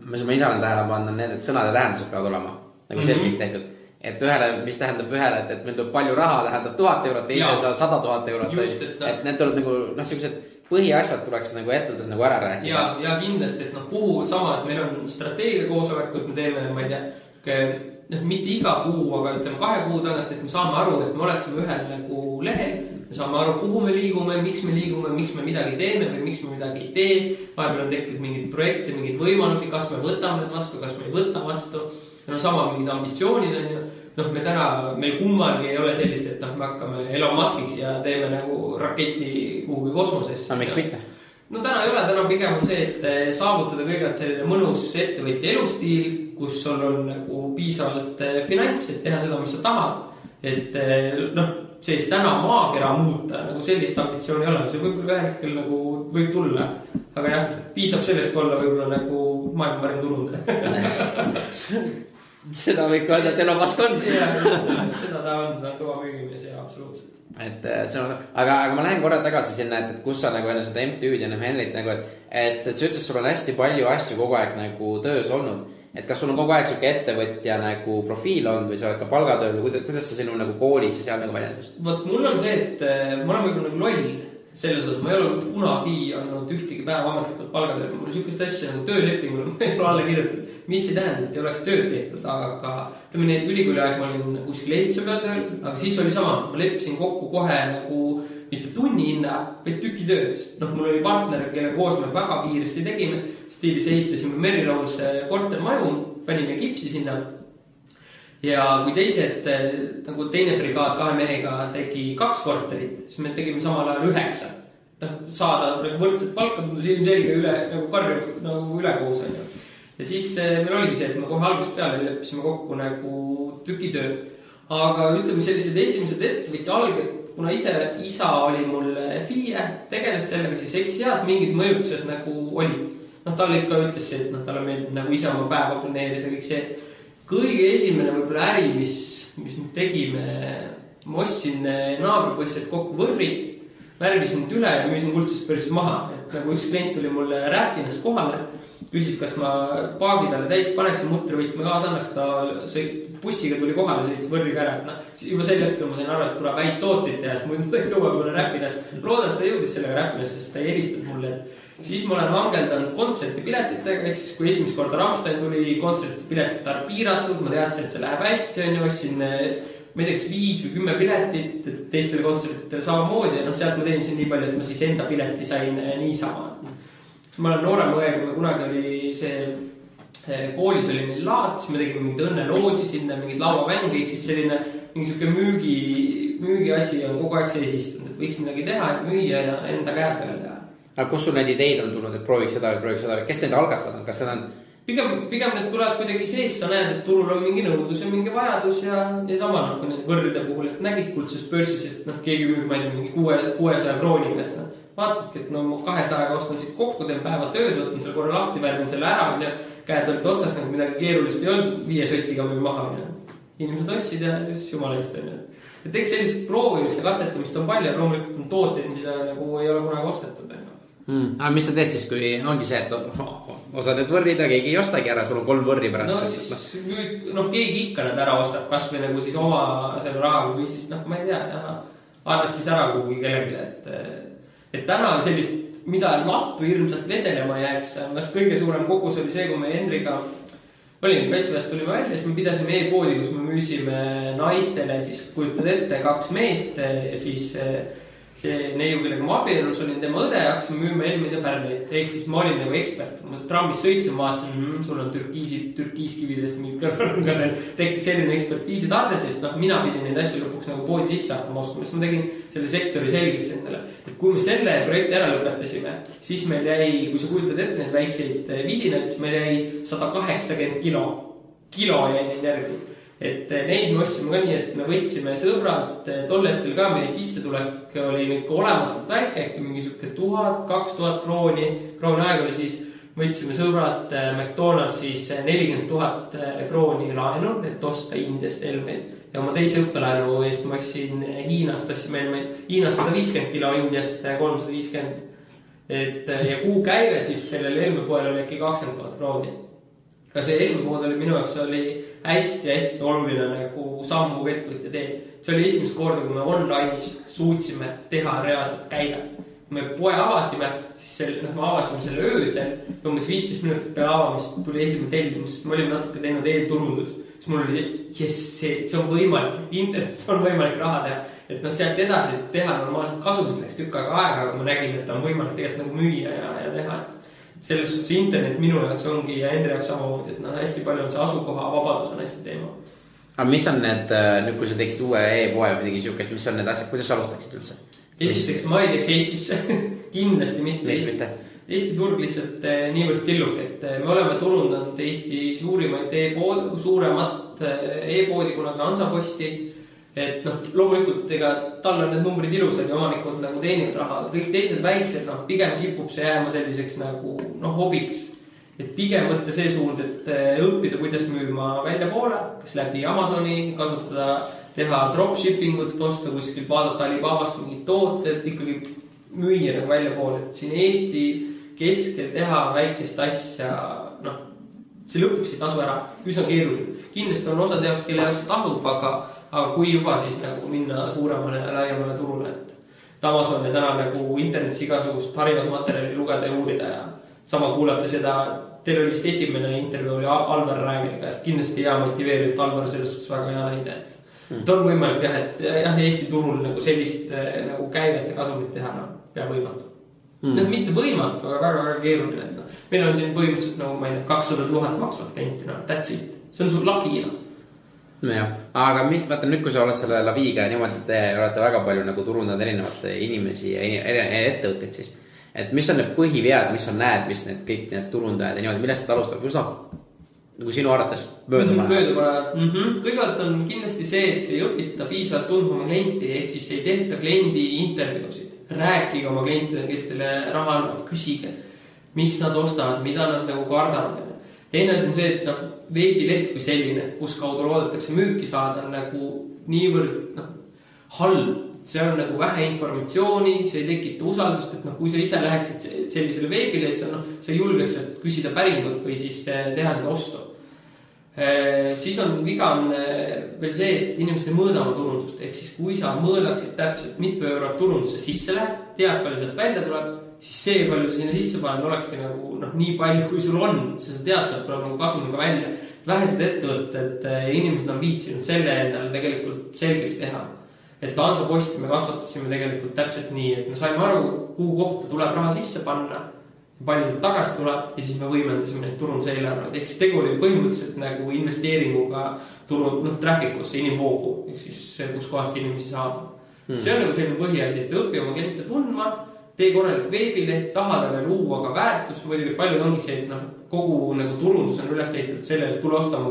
ma ise olen tähele pannud, need sõnade tähendused peavad olema nagu selgeks tehtud. Et ühele, mis tähendab ühele, et meil tuleb palju raha, tähendab 1000 eurot, teise 100 000 eurot. Just, et need tuleb nagu, sellised põhiasjad tuleks nagu ettevõttes nagu ära rääkida. Ja kindlasti, et kuhu sama, et meil on strateegia koosolekud, me teeme, ma ei tea, mitte iga kuu, aga ütleme 2 kuu tagant, et me saame aru, et me oleksime ühel nagu lehel, me saame aru, kuhu me liigume, miks me midagi teeme või miks me midagi ei tee. Vahepeal on tekkinud mingid projekte, mingid võimalusi, kas me võtame need vastu, kas me ei võta vastu. Ja sama mingid ambitsioonid on ju. Me meil kummalgi ei ole sellist, et me hakkame Elon Muskiks ja teeme nagu raketi kuhugi kosmosesse. Miks mitte? Täna ei ole, täna pigem on see, et saavutada kõigepealt selline mõnus ettevõtja elustiil, kus sul on nagu piisavalt finants, et teha seda, mis sa tahad. Et sellist täna maakera muuta, nagu sellist ambitsiooni ei ole. See võib-olla ühel hetkel nagu võib tulla. Aga jah, piisab sellest olla võib-olla nagu maailma parim turund. Seda võib öelda, et Elon Musk on. Seda ta on kõva müügimees ja absoluutselt. Aga ma lähen korra tagasi sinna, et kus sa nagu enne seda MTÜ-d ja Henrit nagu, et sa ütles, sul on hästi palju asju kogu aeg nagu töös olnud. Et kas sul on kogu aeg suke ettevõtja nagu profiil on või sa oled ka palgatööl või kuidas sa sinu nagu koolis ja seal nagu väljendus? Võt, mul on see, et ma olen võib-olla nagu loll selles osas, ma ei ole kunagi olnud ühtegi päeva ametlikult palgatööl. Mul sükest asja nagu töölepingul ei ole alla kirjutatud, mis ei tähenda, et ei oleks tööd tehtud, aga ütleme, ülikooli aeg ma olin kuskil ehituse peal tööl, aga siis oli sama, ma leppisin kokku kohe nagu mitte tunni hinna, vaid tüki tööd. Mul oli partner, kelle koos me väga kiiresti tegime, stiilis ehitasime Merirahus kortermaju, panime kipsi sinna. Ja kui teised, nagu teine brigaad 2 mehega tegi 2 korterit, siis me tegime samal ajal 9. Saada võrdset palka tundus ilmselge üle, nagu karju, nagu ülekoos on ju. Ja siis meil oligi see, et me kohe algusest peale leppisime kokku nagu tükitöö. Aga ütleme sellised esimesed ettevõtja alged, kuna isa oli mul FIE, tegeles sellega, siis eks head mingid mõjutused nagu olid. Talle ikka ütles see, et talle meeldib nagu ise oma päeva planeerida, kõik see. Kõige esimene võib-olla äri, mis me tegime, ma ostsin naabripõsselt kokku võrrid, värvisin nüüd üle ja müüsin kuldses börsis maha. Et nagu üks klient tuli mulle Räpinast kohale, küsis, kas ma paagi talle täis paneksin mutrivõtme kaasa, annaks ta bussiga tuli kohale, sõitis võrriga ära. Juba sel hetkel ma sain aru, et tuleb häid tooteid teha, siis muidu ta ei jõua mulle Räpinas. Loodan, et ta jõudis sellega Räpinas, sest ta ei helistanud mulle. Siis ma olen hangeldanud kontsertipiletitega, siis kui esimest korda Rammstein tuli, kontsertipiletit arv piiratud, ma teadsin, et see läheb hästi, on ju, ostsin, ma ei teaks 5 või 10 piletit, teistele kontsertitele samamoodi, ja sealt ma teensin nii palju, et ma siis enda pileti sain niisama. Ma olen noorem õega, kui kunagi oli see koolis oli meil laat, siis me tegime mingid õnneloosi sinna, mingid lauavängi, siis selline mingi müügi asi on kogu aeg sees istunud, et võiks midagi teha, et müüa ja enda käe peal teha. Aga kus sul need ideid on tulnud, et prooviks seda või prooviks seda või kes need algatavad on, kas seda on? Pigem need tulevad kuidagi sees, sa näed, et turul on mingi nõudlus ja mingi vajadus ja sama nagu need võrride puhul, et nägid kuldses börsis, et keegi müüb, ma ei tea, mingi 600 krooniga, et vaatadki, et ma 200 ostan siit kokku, teen päeva tööd, võtan selle korra lahti, värvin selle ära, ja käed olid otsas, nagu midagi keerulist ei olnud, 5 sotiga müün maha, ja inimesed ostsid ja just jumala eest on. Et eks sellist proovimist ja katsetamist on palju, loomulikult on tooteid, mida nagu ei ole kunagi ostetud. Aga mis sa teed siis, kui ongi see, et osa need võrrid ja keegi ei ostagi ära, sul on 3 võrri pärast? Keegi ikka need ära ostab, kas või nagu siis oma selle raha või siis, ma ei tea, annad siis ära kuhugi kellelegi, et täna on sellist, mida lattu hirmsalt vedelema jääks, kõige suurem kogus oli see, kui me Hendriga olin kaitseväest tulime välja, siis me pidasime e-poodi, kus me müüsime naistele, siis kujutad ette 2 meest ja siis see neiu, kellega ma abielus olin, tema õde, hakkasime müüma Helmeid ja Pärleid. Ehk siis ma olin nagu ekspert. Ma trammis sõitsin, vaatasin, sul on türkiiskividest mingid kõrvalõngadel. Tekkis selline ekspertiisi tase, sest mina pidin neid asju lõpuks nagu poodi sisse hakkama ostma. Siis ma tegin selle sektori selgeks endale. Et kui me selle projekti ära lõpetasime, siis meil jäi, kui sa kujutad ette neid väikseid vidinaid, siis meil jäi 180 kilo jäi neid järgi. Et neid me ostsime ka nii, et me võtsime sõbralt tol hetkel ka meie sissetulek oli ikka olematult väike, äkki mingi siuke 1000-2000 krooni aeg oli siis, võtsime sõbralt McDonald's siis 40 000 krooni laenu, et osta Indiast Helmeid ja oma teise õppelaenu eest ma ostsin Hiinast, ostsime Helmeid Hiinast 150 kilo, Indiast 350 ja kuu käive siis sellel Helmepoel oli äkki 20 000 krooni. Ka see Helmepood oli minu jaoks oli hästi oluline nagu sammu ettevõtja teed. See oli esimest korda, kui me online'is suutsime teha reaalselt käivet. me poe avasime, siis me avasime selle öösel ja umbes 15 minutit peale avamist tuli esimene tellimus, me olime natuke teinud eelturundust. Siis mul oli see on võimalik, et internetis on võimalik raha teha. Et sealt edasi teha normaalselt kasumit läks tükk aega, aga ma nägin, et on võimalik tegelikult nagu müüa ja teha. Et selles suhtes internet minu jaoks ongi ja Endre jaoks samamoodi, et hästi palju on see asukoha vabadus on hästi teema. Aga mis on need, nüüd kui sa teeksid uue e-poe või midagi siukest, mis on need asjad, kuidas sa alustaksid üldse? Esiteks ma ei teeks Eestisse, kindlasti mitte. Eesti turg lihtsalt niivõrd tilluk, et me oleme turundanud Eesti suurimaid suuremat e-poodi kunagi Hansaposti. Et loomulikult ega tal on need numbrid ilusad ja omanikud nagu teenivad raha. Kõik teised väiksed, pigem kipub see jääma selliseks nagu hobiks. Et pigem võtta see suund, et õppida, kuidas müüma välja poole, kas läbi Amazoni kasutada, teha dropshippingut, osta kuskil, vaadata Alibabast mingid tooted, ikkagi müüa nagu välja poole. Et siin Eesti keskel teha väikest asja, see lõpuks ei tasu ära, üsna keeruline. Kindlasti on osad jaoks, kelle jaoks see tasub, aga kui juba siis nagu minna suuremale ja laiemale turule, et Amazon ja täna nagu internetis igasugust harivat materjali lugeda ja uurida ja sama kuulata seda. Teil oli vist esimene intervjuu oli Alvar Räägeliga, et kindlasti hea motiveerib Alvar selles suhtes väga hea näide, et on võimalik et Eesti turul nagu sellist nagu käivet ja kasumit teha, peab võimatu. Mitte võimatu, aga väga keeruline. Meil on siin põhimõtteliselt nagu, ma ei tea, 200 000 maksvat klienti, that's it. See on sul lagi. Jah, aga vaata nüüd, kui sa oled selle Laviga ja niimoodi, te olete väga palju nagu turundanud erinevate inimesi ja ettevõtteid siis. Et mis on need põhivead, mis on näed, mis need kõik need turundajad ja niimoodi, millest alustab, kus nagu sinu arvates mööduma? Kõigepealt on kindlasti see, et ei õpita piisavalt tundma oma klienti, ehk siis ei tehta kliendi intervjuusid. Rääkige oma klientidele, kes teile raha annavad, küsige, miks nad ostavad, mida nad nagu kardavad. Teine asi on see, et veebileht kui selline, kus kaudu loodetakse müüki saada, on nagu niivõrd halb. See on nagu vähe informatsiooni, see ei tekita usaldust, et kui sa ise läheksid sellisele veebilehesse, sa julgeks küsida päringut või siis teha seda ostu. Siis on viga veel see, et inimesed ei mõõda oma turundust. Ehk siis kui sa mõõdaksid täpselt mitu eurot turundusse sisse läheb, tead palju sealt välja tuleb, siis see palju sa sinna sisse paned olekski nagu nii palju, kui sul on. Sa tead, sealt tuleb nagu kasumiga välja. Vähesed ettevõtted, inimesed on viitsinud selle endale tegelikult selgeks teha. Et Hansaposti me kasvatasime tegelikult täpselt nii, et me saime aru, kuhu kohta tuleb raha sisse panna, palju sealt tagasi tuleb ja siis me võimendasime neid turunduseelarveid. Ehk siis tegu oli põhimõtteliselt nagu investeeringuga trafikusse, inimvoogu, ehk siis kus kohast inimesi saada. See on nagu selline põhiasi, et õpi oma kliente tundma, tee korralik veebileht, tahad aga luua ka väärtus, muidugi palju ongi see, et kogu nagu turundus on üles ehitatud sellele, et tule osta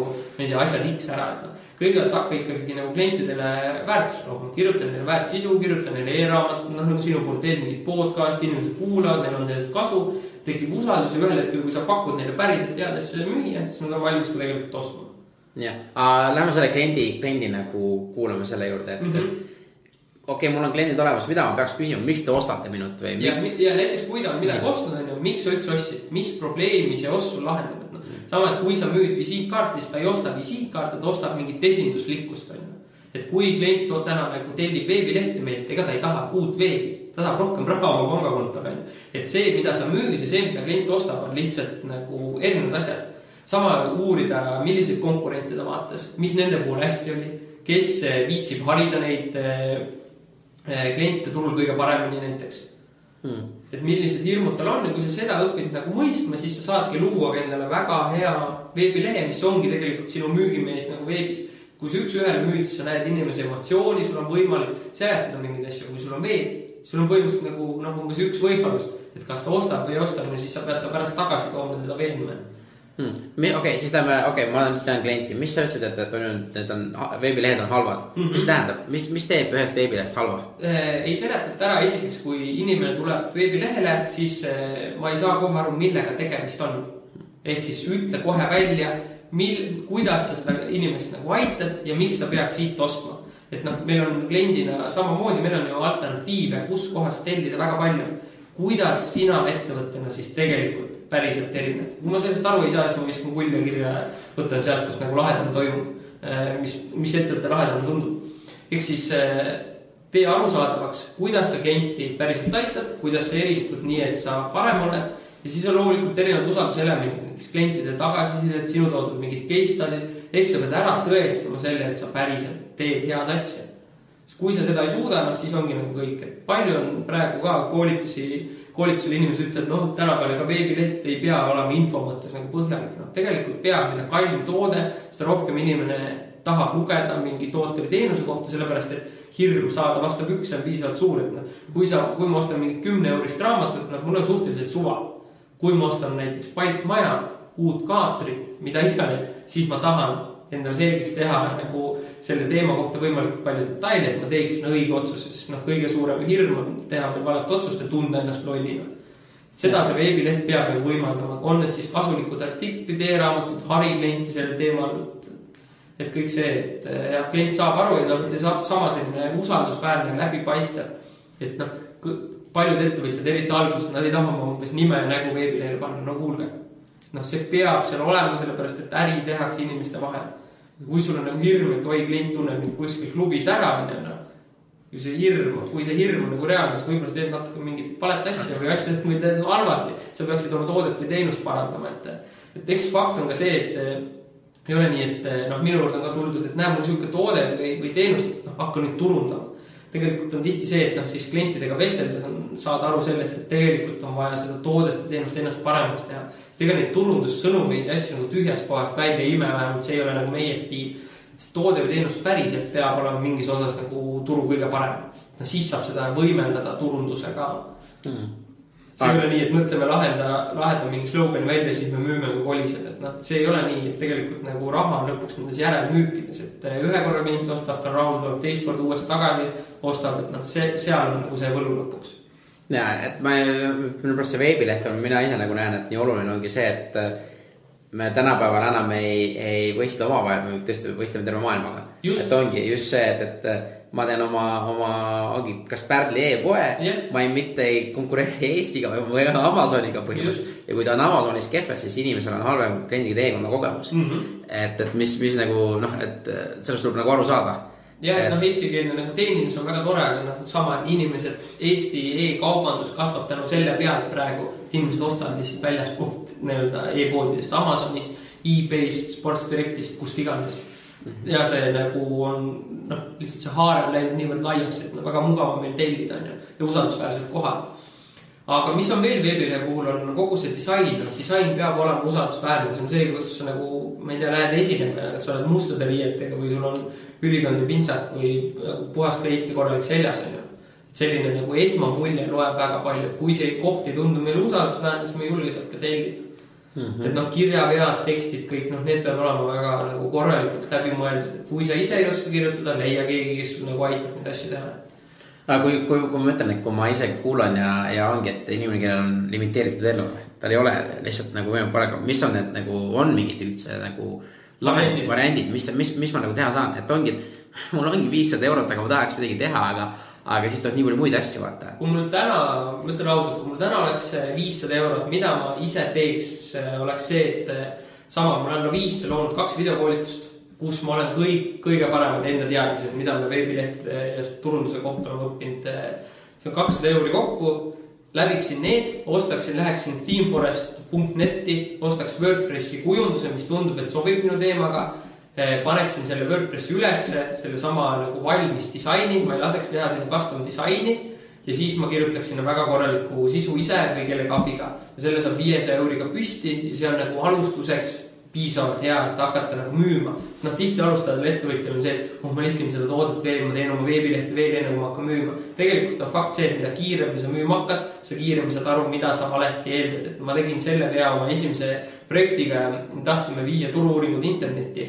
asjad X ära. Kõigepealt hakka ikkagi nagu klientidele väärtus looma, kirjuta neile väärt sisu, kirjuta neile e-raamat, nagu sinu poolt teed mingid podcast, inimesed kuulavad, neil on sellest kasu, tekib usaldus ja ühel hetkel, kui sa pakud neile päriselt teades selle müüa, siis nad on valmis ka tegelikult ostma. Jah, lähme selle kliendi nagu kuulame selle juurde, et okei, mul on kliendid olemas, mida ma peaks küsima, miks te ostate minut või? Ja näiteks kui ta on midagi ostnud, miks sa üldse ostsid, mis probleemi see ost sul lahendab? Sama, et kui sa müüd visiitkaartist, ta ei osta visiitkaarti, ta ostab mingit esinduslikkust. Et kui klient täna nagu tellib veebilehti meilt, ega ta ei taha uut veebi, ta tahab rohkem raha oma pangakontolle. Et see, mida sa müüd ja see, mida klient ostab, on lihtsalt nagu erinevad asjad. Sama uurida, milliseid konkurente ta vaatas, mis nende puhul hästi oli, kes viitsib harida neid kliente turul kõige paremini näiteks. Et millised hirmud tal on ja kui sa seda õpid nagu mõistma, siis sa saadki luua endale väga hea veebilehe, mis ongi tegelikult sinu müügimees nagu veebis. Kui sa üks ühele müüd, siis sa näed inimese emotsiooni, sul on võimalik seletada mingid asju, kui sul on veeb, sul on põhimõtteliselt nagu umbes üks võimalus, et kas ta ostab või ei osta, siis sa pead ta pärast tagasi tooma teda veenma. Okei, siis lähme, ma tean klienti, mis sa ütlesid, et veebilehed on halvad? Mis tähendab, mis teeb ühest veebilehest halva? Ei seletata ära, esiteks kui inimene tuleb veebilehele, siis ma ei saa kohe aru, millega tegemist on. Ehk siis ütle kohe välja, kuidas sa seda inimest nagu aitad ja miks ta peaks siit ostma. Et meil on kliendina samamoodi, meil on ju alternatiive, kus kohas tellida väga palju. Kuidas sina ettevõttena siis tegelikult päriselt erinev. Kui ma sellest aru ei saa, siis ma viskan kulja kirja, võtan sealt, kus nagu lahedam toimub, mis ettevõtte lahedam tundub. Ehk siis tee arusaadavaks, kuidas sa klienti päriselt aitad, kuidas sa eristud nii, et sa parem oled. Ja siis on loomulikult erinevad usalduselemendid, näiteks klientide tagasisidet, sinu toodud mingid case study'd, ehk sa pead ära tõestama selle, et sa päriselt teed head asja. Sest kui sa seda ei suuda, siis ongi nagu kõik. Et palju on praegu ka koolitusel inimesed ütlevad, tänapäeval ka veebileht ei pea olema info mõttes nagu põhjalik. Tegelikult peab, mida kallim toode, seda rohkem inimene tahab lugeda mingi toote või teenuse kohta, sellepärast et hirm saada vastu pükse on piisavalt suur. Kui ma ostan mingi 10 eurist raamatut, mul on suhteliselt suva. Kui ma ostan näiteks palkmaja, uut kaatrit, mida iganes, siis ma tahan endale selgeks teha nagu selle teema kohta võimalikult palju detaili, et ma teeksin õige otsuse, sest kõige suurem hirm on teha veel valet otsust ja tunda ennast lollina. Seda see veebileht peab meil võimaldama, on need siis kasulikud artiklid, e-raamatud, hariklienti selle teemal, et kõik see, et klient saab aru ja sama selline usaldusväärne läbipaistev, et paljud ettevõtjad, eriti alguses, nad ei taha oma umbes nime ja nägu veebilehele panna, kuulge. See peab seal olema, sellepärast, et äri tehakse inimeste vahel. Kui sul on nagu hirm, et klient tunneb mind kuskil klubis ära, kui see hirm on nagu reaalne, siis võib-olla sa teed natuke mingit valet asja või asja, kui teed halvasti, sa peaksid oma toodet või teenust parandama. Et eks fakt on ka see, et ei ole nii, et minu juurde on ka tuldud, et näe, mul siuke toode või teenus, hakka nüüd turundama. Tegelikult on tihti see, et siis klientidega vesteldes saad aru sellest, et tegelikult on vaja seda toodet ja teenust ennast paremaks teha. Sest tegelikult neid turundussõnumeid ja asju nagu tühjast kohast välja ime, vähemalt see ei ole nagu meie stiil. Et see toode või teenust päriselt peab olema mingis osas nagu turu kõige parem. Siis saab seda võimeldada turundusega. See ei ole nii, et mõtleme lahenda mingi slogani välja, siis me müüme kui kolised. Et see ei ole nii, et tegelikult nagu raha on lõpuks nendes järelmüükides. Et ühe korra klient ostab, ta rahul tuleb teist korda uuesti tagasi, ostab, et seal on nagu see võlu lõpuks. Ja, et minu pärast see veebileht on, mina ise nagu näen, et nii oluline ongi see, et me tänapäeval enam ei võistle oma vahel, me võistleme terve maailmaga. Et ongi just see, et ma teen ongi kas Pärli e-poe, ma mitte ei konkureeri Eestiga või Amazoniga põhimõtteliselt. Ja kui ta on Amazonis kehves, siis inimesel on halvem kliendiga teekonna kogemus. Et mis nagu, et sellest tuleb nagu aru saada. Ja, et eestikeelne nagu teenindus on väga tore, aga sama inimesed, Eesti e-kaubandus kasvab tänu selle pealt praegu, et inimesed ostavad lihtsalt väljaspoolt e-poodidest, Amazonist, eBayst, Sports Directist, kust iganes. Ja see nagu on, lihtsalt see haare on läinud niivõrd laiaks, et väga mugav on meil tellida ja usaldusväärsed kohad. Aga mis on veel veebilehe puhul on kogu see disain. Disain peab olema usaldusväärne, see on see, kus nagu, ma ei tea, lähed esinema ja sa oled mustade riietega või sul on ülikond ja pintsat või puhas kleit ja korralik seljas. Selline nagu esmamulje loeb väga palju, et kui see koht ei tundu meile usaldusväärne, siis me ei julge sealt ka tellida. Et kirjavead, tekstid, kõik, need peavad olema väga nagu korralikult läbi mõeldud, et kui sa ise ei oska kirjutada, leia keegi, kes sul nagu aitab neid asju teha. Aga kui ma ütlen, et kui ma ise kuulan ja ongi, et inimene, kellel on limiteeritud elu, tal ei ole lihtsalt nagu võimalik, mis on need nagu, on mingid üldse nagu variandid, mis ma nagu teha saan, et ongi, et mul ongi 500 eurot, aga ma tahaks midagi teha, aga siis tuleb nii palju muid asju vaata. Kui mul täna, ma ütlen ausalt, kui mul täna oleks 500 eurot, mida ma ise teeks, oleks see, et sama, ma olen viis loonud 2 videokoolitust, kus ma olen kõige paremad enda teadmised, mida me veebileht ja turunduse kohta olen õppinud. See on 200 euri kokku, läbiksin need, läheksin themeforest.neti, ostaks WordPressi kujunduse, mis tundub, et sobib minu teemaga, paneksin selle WordPressi ülesse, selle sama nagu valmis disaini, ma ei laseks teha sinna custom disaini ja siis ma kirjutaks sinna väga korraliku sisu ise või kelle abiga. Ja selle saab 500 euriga püsti ja see on nagu alustuseks piisavalt hea, et hakata nagu müüma. Tihti alustajal ettevõtjal on see, et ma lihvin seda toodet veel, ma teen oma veebilehte veel enne, kui ma hakkan müüma. Tegelikult on fakt see, et mida kiiremini sa müüma hakkad, sa kiiremini saad aru, mida sa valesti eeldad. Et ma tegin selle pea oma esimese projektiga ja tahtsime viia turu-uuringud internetti.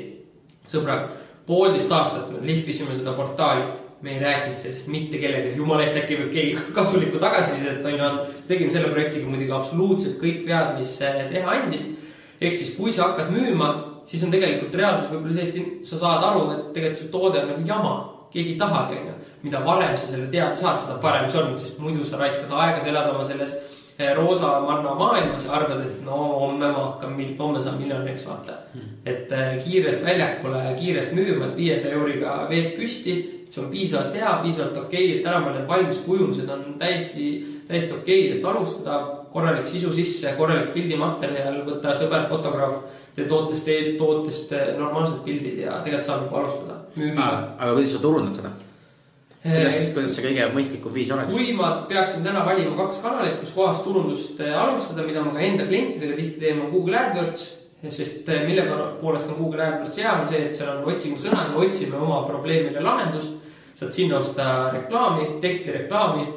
Sõbrad, 1,5 aastat me lihvisime seda portaali. Me ei rääkinud sellest mitte kellega. Jumala eest äkki võib keegi kasulikku tagasisidet. Tegime selle projektiga muidugi absoluutselt kõik vead, mis teha andis. Ehk siis, kui sa hakkad müüma, siis on tegelikult reaalsus võib-olla see, et sa saad aru, et tegelikult see toode on nagu jama. Keegi ei tahagi, mida varem sa selle teada saad, seda parem see on, sest muidu sa raiskad aega, sa elad oma selles roosa manna maailmas ja arvad, et no homme saan miljoniks vaata. Et kiirelt väljakule, kiirelt müüma, et 500 euriga veed püsti, et see on piisavalt hea, piisavalt okei, et tänapäeval need valmis kujundused on täiesti okei, et alustada korralik sisu sisse, korralik pildimaterjal, võtta sõber, fotograaf, tee tootest normaalsed pildid ja tegelikult saab alustada müügiga. Aga kuidas sa turundad seda? Kuidas see kõige mõistlikum viis oleks? Kui ma peaksin täna valima 2 kanalit, kus kohast turundust alustada, mida ma ka enda klientidega tihti teen, on Google AdWords, sest mille poolest on Google AdWords hea, on see, et seal on otsingusõnad, me otsime oma probleemile lahendust, saad sinna osta reklaami, tekstireklaami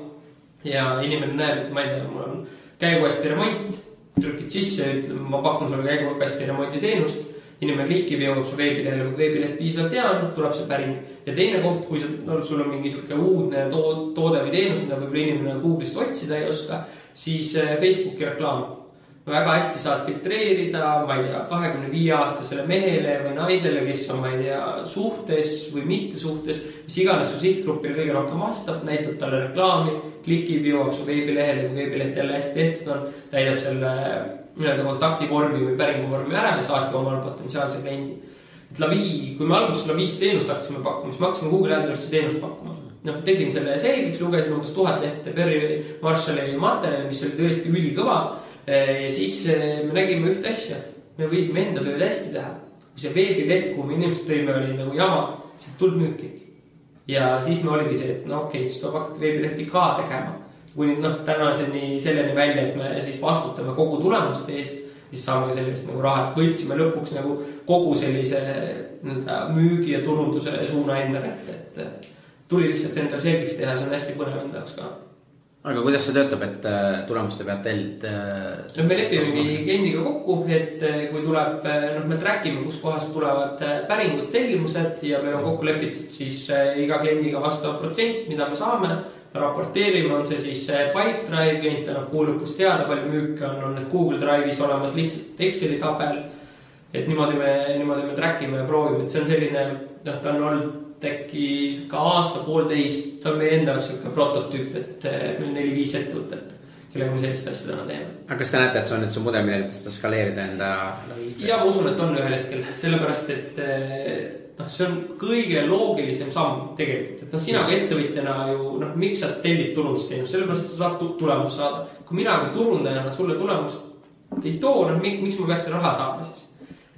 ja inimene näeb, et ma ei tea, mul on käiguhästi remont, trükid sisse, ütleme, ma pakun sulle käiguhästi remonti teenust, inimene klikib, jõuab su veebilehele või veebileht piisavalt hea, tuleb see päring. Ja teine koht, kui sul on mingi uudne toode või teenus, mida võib inimene Google'ist otsida ei oska, siis Facebooki reklaam. Väga hästi saad filtreerida, ma ei tea, 25-aastasele mehele või naisele, kes on, ma ei tea, suhtes või mitte suhtes, mis iganes su sihtgrupile kõige rohkem vastab, näitab talle reklaami, klikib, jõuab su veebilehele, kui veebileht jälle hästi tehtud on, täidab selle kontaktivormi või päringuvormi ära ja saadki omale potentsiaalse kliendi. Et kui me alguses Laviis teenust hakkasime pakkuma, siis me hakkasime Google AdWordsi teenust pakkuma. Tegin selle selgiks, lugesin umbes 1000 lehte Perry Marshalli materjali, mis oli tõesti ülikõva. Ja siis me nägime ühte asja, me võisime enda tööd hästi teha. Kui see veebileht, kuhu me inimesed tõime, oli nagu jama, see tuld müüki. Ja siis me oligi see, et siis tuleb hakata veebilehti ka tegema. Kui tänaseni selleni välja, et me siis vastutame kogu tulemuste eest, siis saame sellest nagu raha. Võtsime lõpuks nagu kogu sellise müügi ja turunduse suuna enda kätte, et tuli lihtsalt endal selgiks teha, see on hästi põnev enda jaoks ka. Aga kuidas see töötab, et tulemuste pealt tellid? Me lepimegi kliendiga kokku, et kui tuleb, me trackime, kus kohast tulevad päringud, tellimused ja meil on kokku lepitud siis iga kliendiga vastav protsent, mida me saame, raporteerime, on see siis Pipedrive, klient annab kuu lõpus teada, palju müüke on need Google Drive'is olemas lihtsalt Exceli tabel, et niimoodi me trackime ja proovime, et see on selline, ta on olnud äkki ka aasta-poolteist, ta on meie enda prototüüp, et meil 4-5 ettevõtet, kellega me sellist asja täna teeme. Aga kas te näete, et see on nüüd su mudel, millega seda skaleerida enda? Ja ma usun, et on ühel hetkel, sellepärast, et see on kõige loogilisem samm tegelikult, et sina kui ettevõtjana ju, miks sa tellid turundusteenust, sellepärast, et sa saad tulemust saada. Kui mina kui turundajana sulle tulemust ei too, miks ma peaks raha saama siis?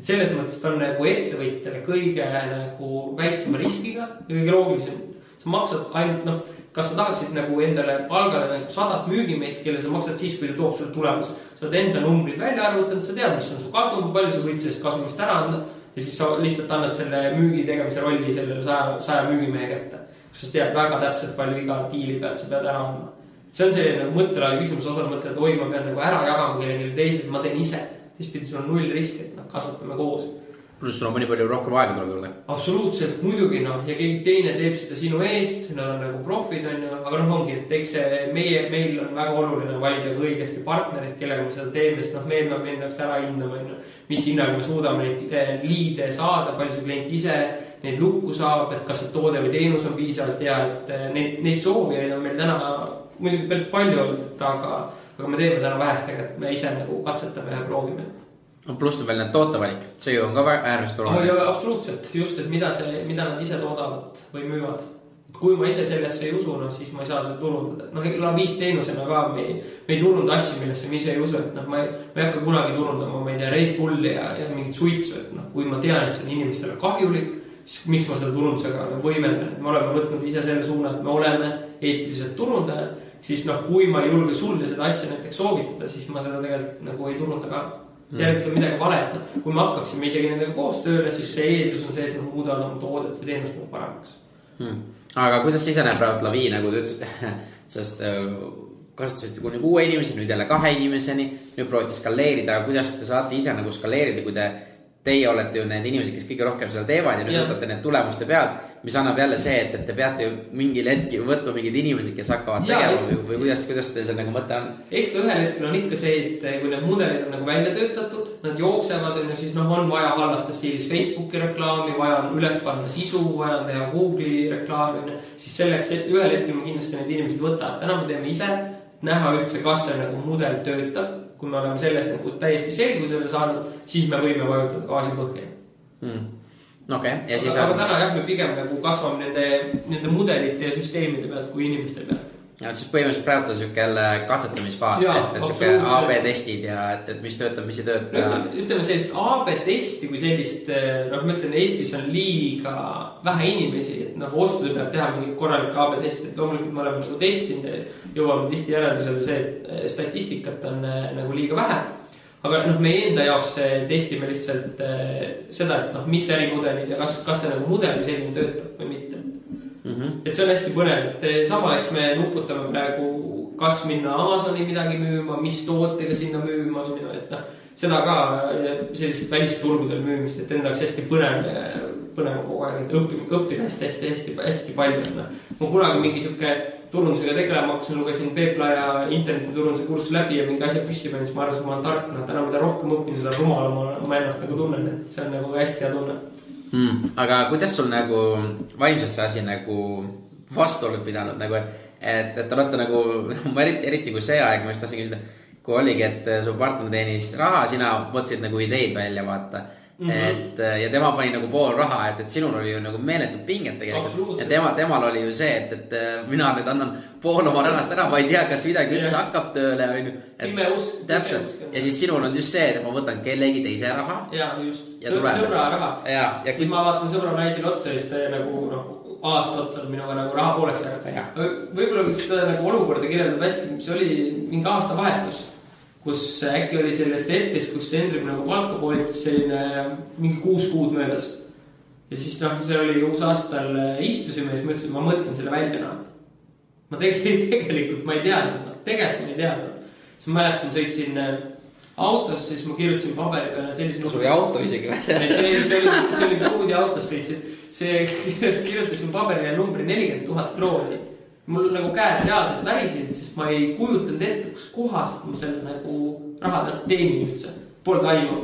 Et selles mõttes ta on nagu ettevõtjale kõige nagu väiksema riskiga ja kõige loogilisem. Sa maksad ainult, kas sa tahaksid nagu endale palgale nagu 100 müügimeest, kelle sa maksad siis, kui ta toob sulle tulemus. Sa oled enda numbrid välja arvutanud, sa tead, mis on su kasum, palju sa võid sellest kasumist ära anda ja siis sa lihtsalt annad selle müügi tegemise rolli sellele 100 müügimehe kätte. Kus sa tead väga täpselt palju iga diili pealt sa pead ära andma. See on selline nagu mõttelaadi küsimus, osal mõtled, oi, ma pean nagu ära jagama kellelegi teised, ma teen ise. Siis pidi sul on 0 risk, et kasvatame koos. Pluss sul on mõni palju rohkem aega tuleb juurde. Absoluutselt, muidugi ja keegi teine teeb seda sinu eest, nad on nagu profid, aga ongi, et eks meil on väga oluline valida ka õigesti partnerid, kellega me seda teeme, sest meil peab endaks ära hindama, mis hinnaga me suudame neid liide saada, palju see klient ise neid lukku saab, et kas see toode või teenus on piisavalt hea, et neid soovijaid on meil täna muidugi päris palju olnud, aga me teeme täna vähestega, et me ise nagu katsetame ja proovime. Pluss veel need tootevalik, see ju on ka äärmist oluline. Absoluutselt, just, et mida nad ise toodavad või müüvad. Kui ma ise sellesse ei usu, siis ma ei saa seda turundada. Laviis teenusena ka me ei turunda asju, millesse me ise ei usu, et ma ei hakka kunagi turundama, ma ei tea, Red Bulli ja mingit suitsu, et kui ma tean, et see on inimestele kahjulik, siis miks ma seda turundusega võimendan, et me oleme võtnud ise selle suuna, et me oleme eetiliselt turundajad, siis kui ma ei julge sulle seda asja näiteks soovitada, siis ma seda tegelikult nagu ei turunda ka. Järelikult on midagi valet. Kui me hakkaksime isegi nendega koos tööle, siis see eeldus on see, et muudavad oma toodet või teenust paremaks. Aga kuidas ise näeb praegu Lavi, nagu te ütlesid, sest kasutasite kuni 6 inimesi, nüüd jälle 2 inimeseni, nüüd proovite skaleerida, aga kuidas te saate ise nagu skaleerida, kui teie olete ju need inimesed, kes kõige rohkem seda teevad ja nüüd võtate need tulemuste peal, mis annab jälle see, et te peate ju mingil hetkel võtma mingid inimesed, kes hakkavad tegema või kuidas te see nagu mõte on? Eks ta ühel hetkel on ikka see, et kui need mudelid on nagu välja töötatud, nad jooksevad, siis on vaja hallata stiilis Facebooki reklaami, vaja on üles panna sisu, vaja on teha Google'i reklaami, siis selleks, et ühel hetkel me kindlasti need inimesed võtavad. Täna me teeme ise, näha üldse, kas see nagu mudel töötab. Kui me oleme sellest nagu täiesti selgusele saanud, siis me võime vajutada gaasi põhja. Okay. Ja siis aga täna jah, me pigem nagu kasvame nende mudelite ja süsteemide pealt kui inimeste pealt. Ja siis põhimõtteliselt praegu on siuke jälle katsetamisfaas, et siuke AB testid ja et mis töötab, mis ei tööta. Ütleme sellist AB testi kui sellist, noh, ma ütlen, Eestis on liiga vähe inimesi, et ostude pealt teha mingi korralik AB test, et loomulikult me oleme nagu testinud, jõuame tihti järeldusele see, et statistikat on nagu liiga vähe. Aga meie enda jaoks testime lihtsalt seda, et mis ärimudelid ja kas see nagu mudel või selline töötab või mitte. Et see on hästi põnev, et sama, eks me nuputame praegu, kas minna Amazoni midagi müüma, mis tootega sinna müüma, et seda ka sellist välisturgudel müümist, et enda oleks hästi põnev kogu aeg, et õppida hästi palju. Ma kunagi mingi siuke turundusega tegelema hakkasin, lugesin Peepla ja internetiturunduse kursus läbi ja mingi asja püsti panin, siis ma arvasin, et ma olen tark, täna mida rohkem õppin, seda rumalama ma ennast nagu tunnen, et see on nagu hästi hea tunne. Aga kuidas sul nagu vaimsesse asi nagu vastu oled pidanud, nagu, et olete nagu, eriti kui see aeg, ma just tahtsin küsida, kui oligi, et su partner teenis raha, sina mõtlesid nagu ideid välja vaata. Et, ja tema pani nagu pool raha, et sinul oli ju nagu meeletud pinget tegelikult. Ja temal oli ju see, et mina nüüd annan pool oma rahast ära, ma ei tea, kas midagi üldse hakkab tööle. Pime usk. Täpselt. Ja siis sinul on just see, et ma võtan kellegi teise raha. Ja just, sõbra raha. Siis ma vaatan sõbra naisele otsa, siis ta nagu aasta otsa minuga nagu raha pooleks. Võib-olla seda nagu olukorda kirjeldab hästi, mis oli mingi aasta vahetus, kus äkki oli sellest hetkest, kus Hendrik nagu palka poolitas selline mingi 6 kuud möödas. Ja siis see oli uus aastal istusime ja siis ma ütlesin, ma mõtlen selle välja. Ma tegelikult ma ei teadnud. Tegelikult ma ei teadnud. Siis ma mäletan, sõitsin autos, siis ma kirjutasin paberi peale sellise... Sul oli auto isegi või? See oli puudi autos sõitsin. See kirjutasin paberile numbri 40 000 krooni. Mul nagu käed reaalselt värisid, sest ma ei kujutanud ette, kus kohast ma selle nagu rahad teenin üldse. Polnud aimu.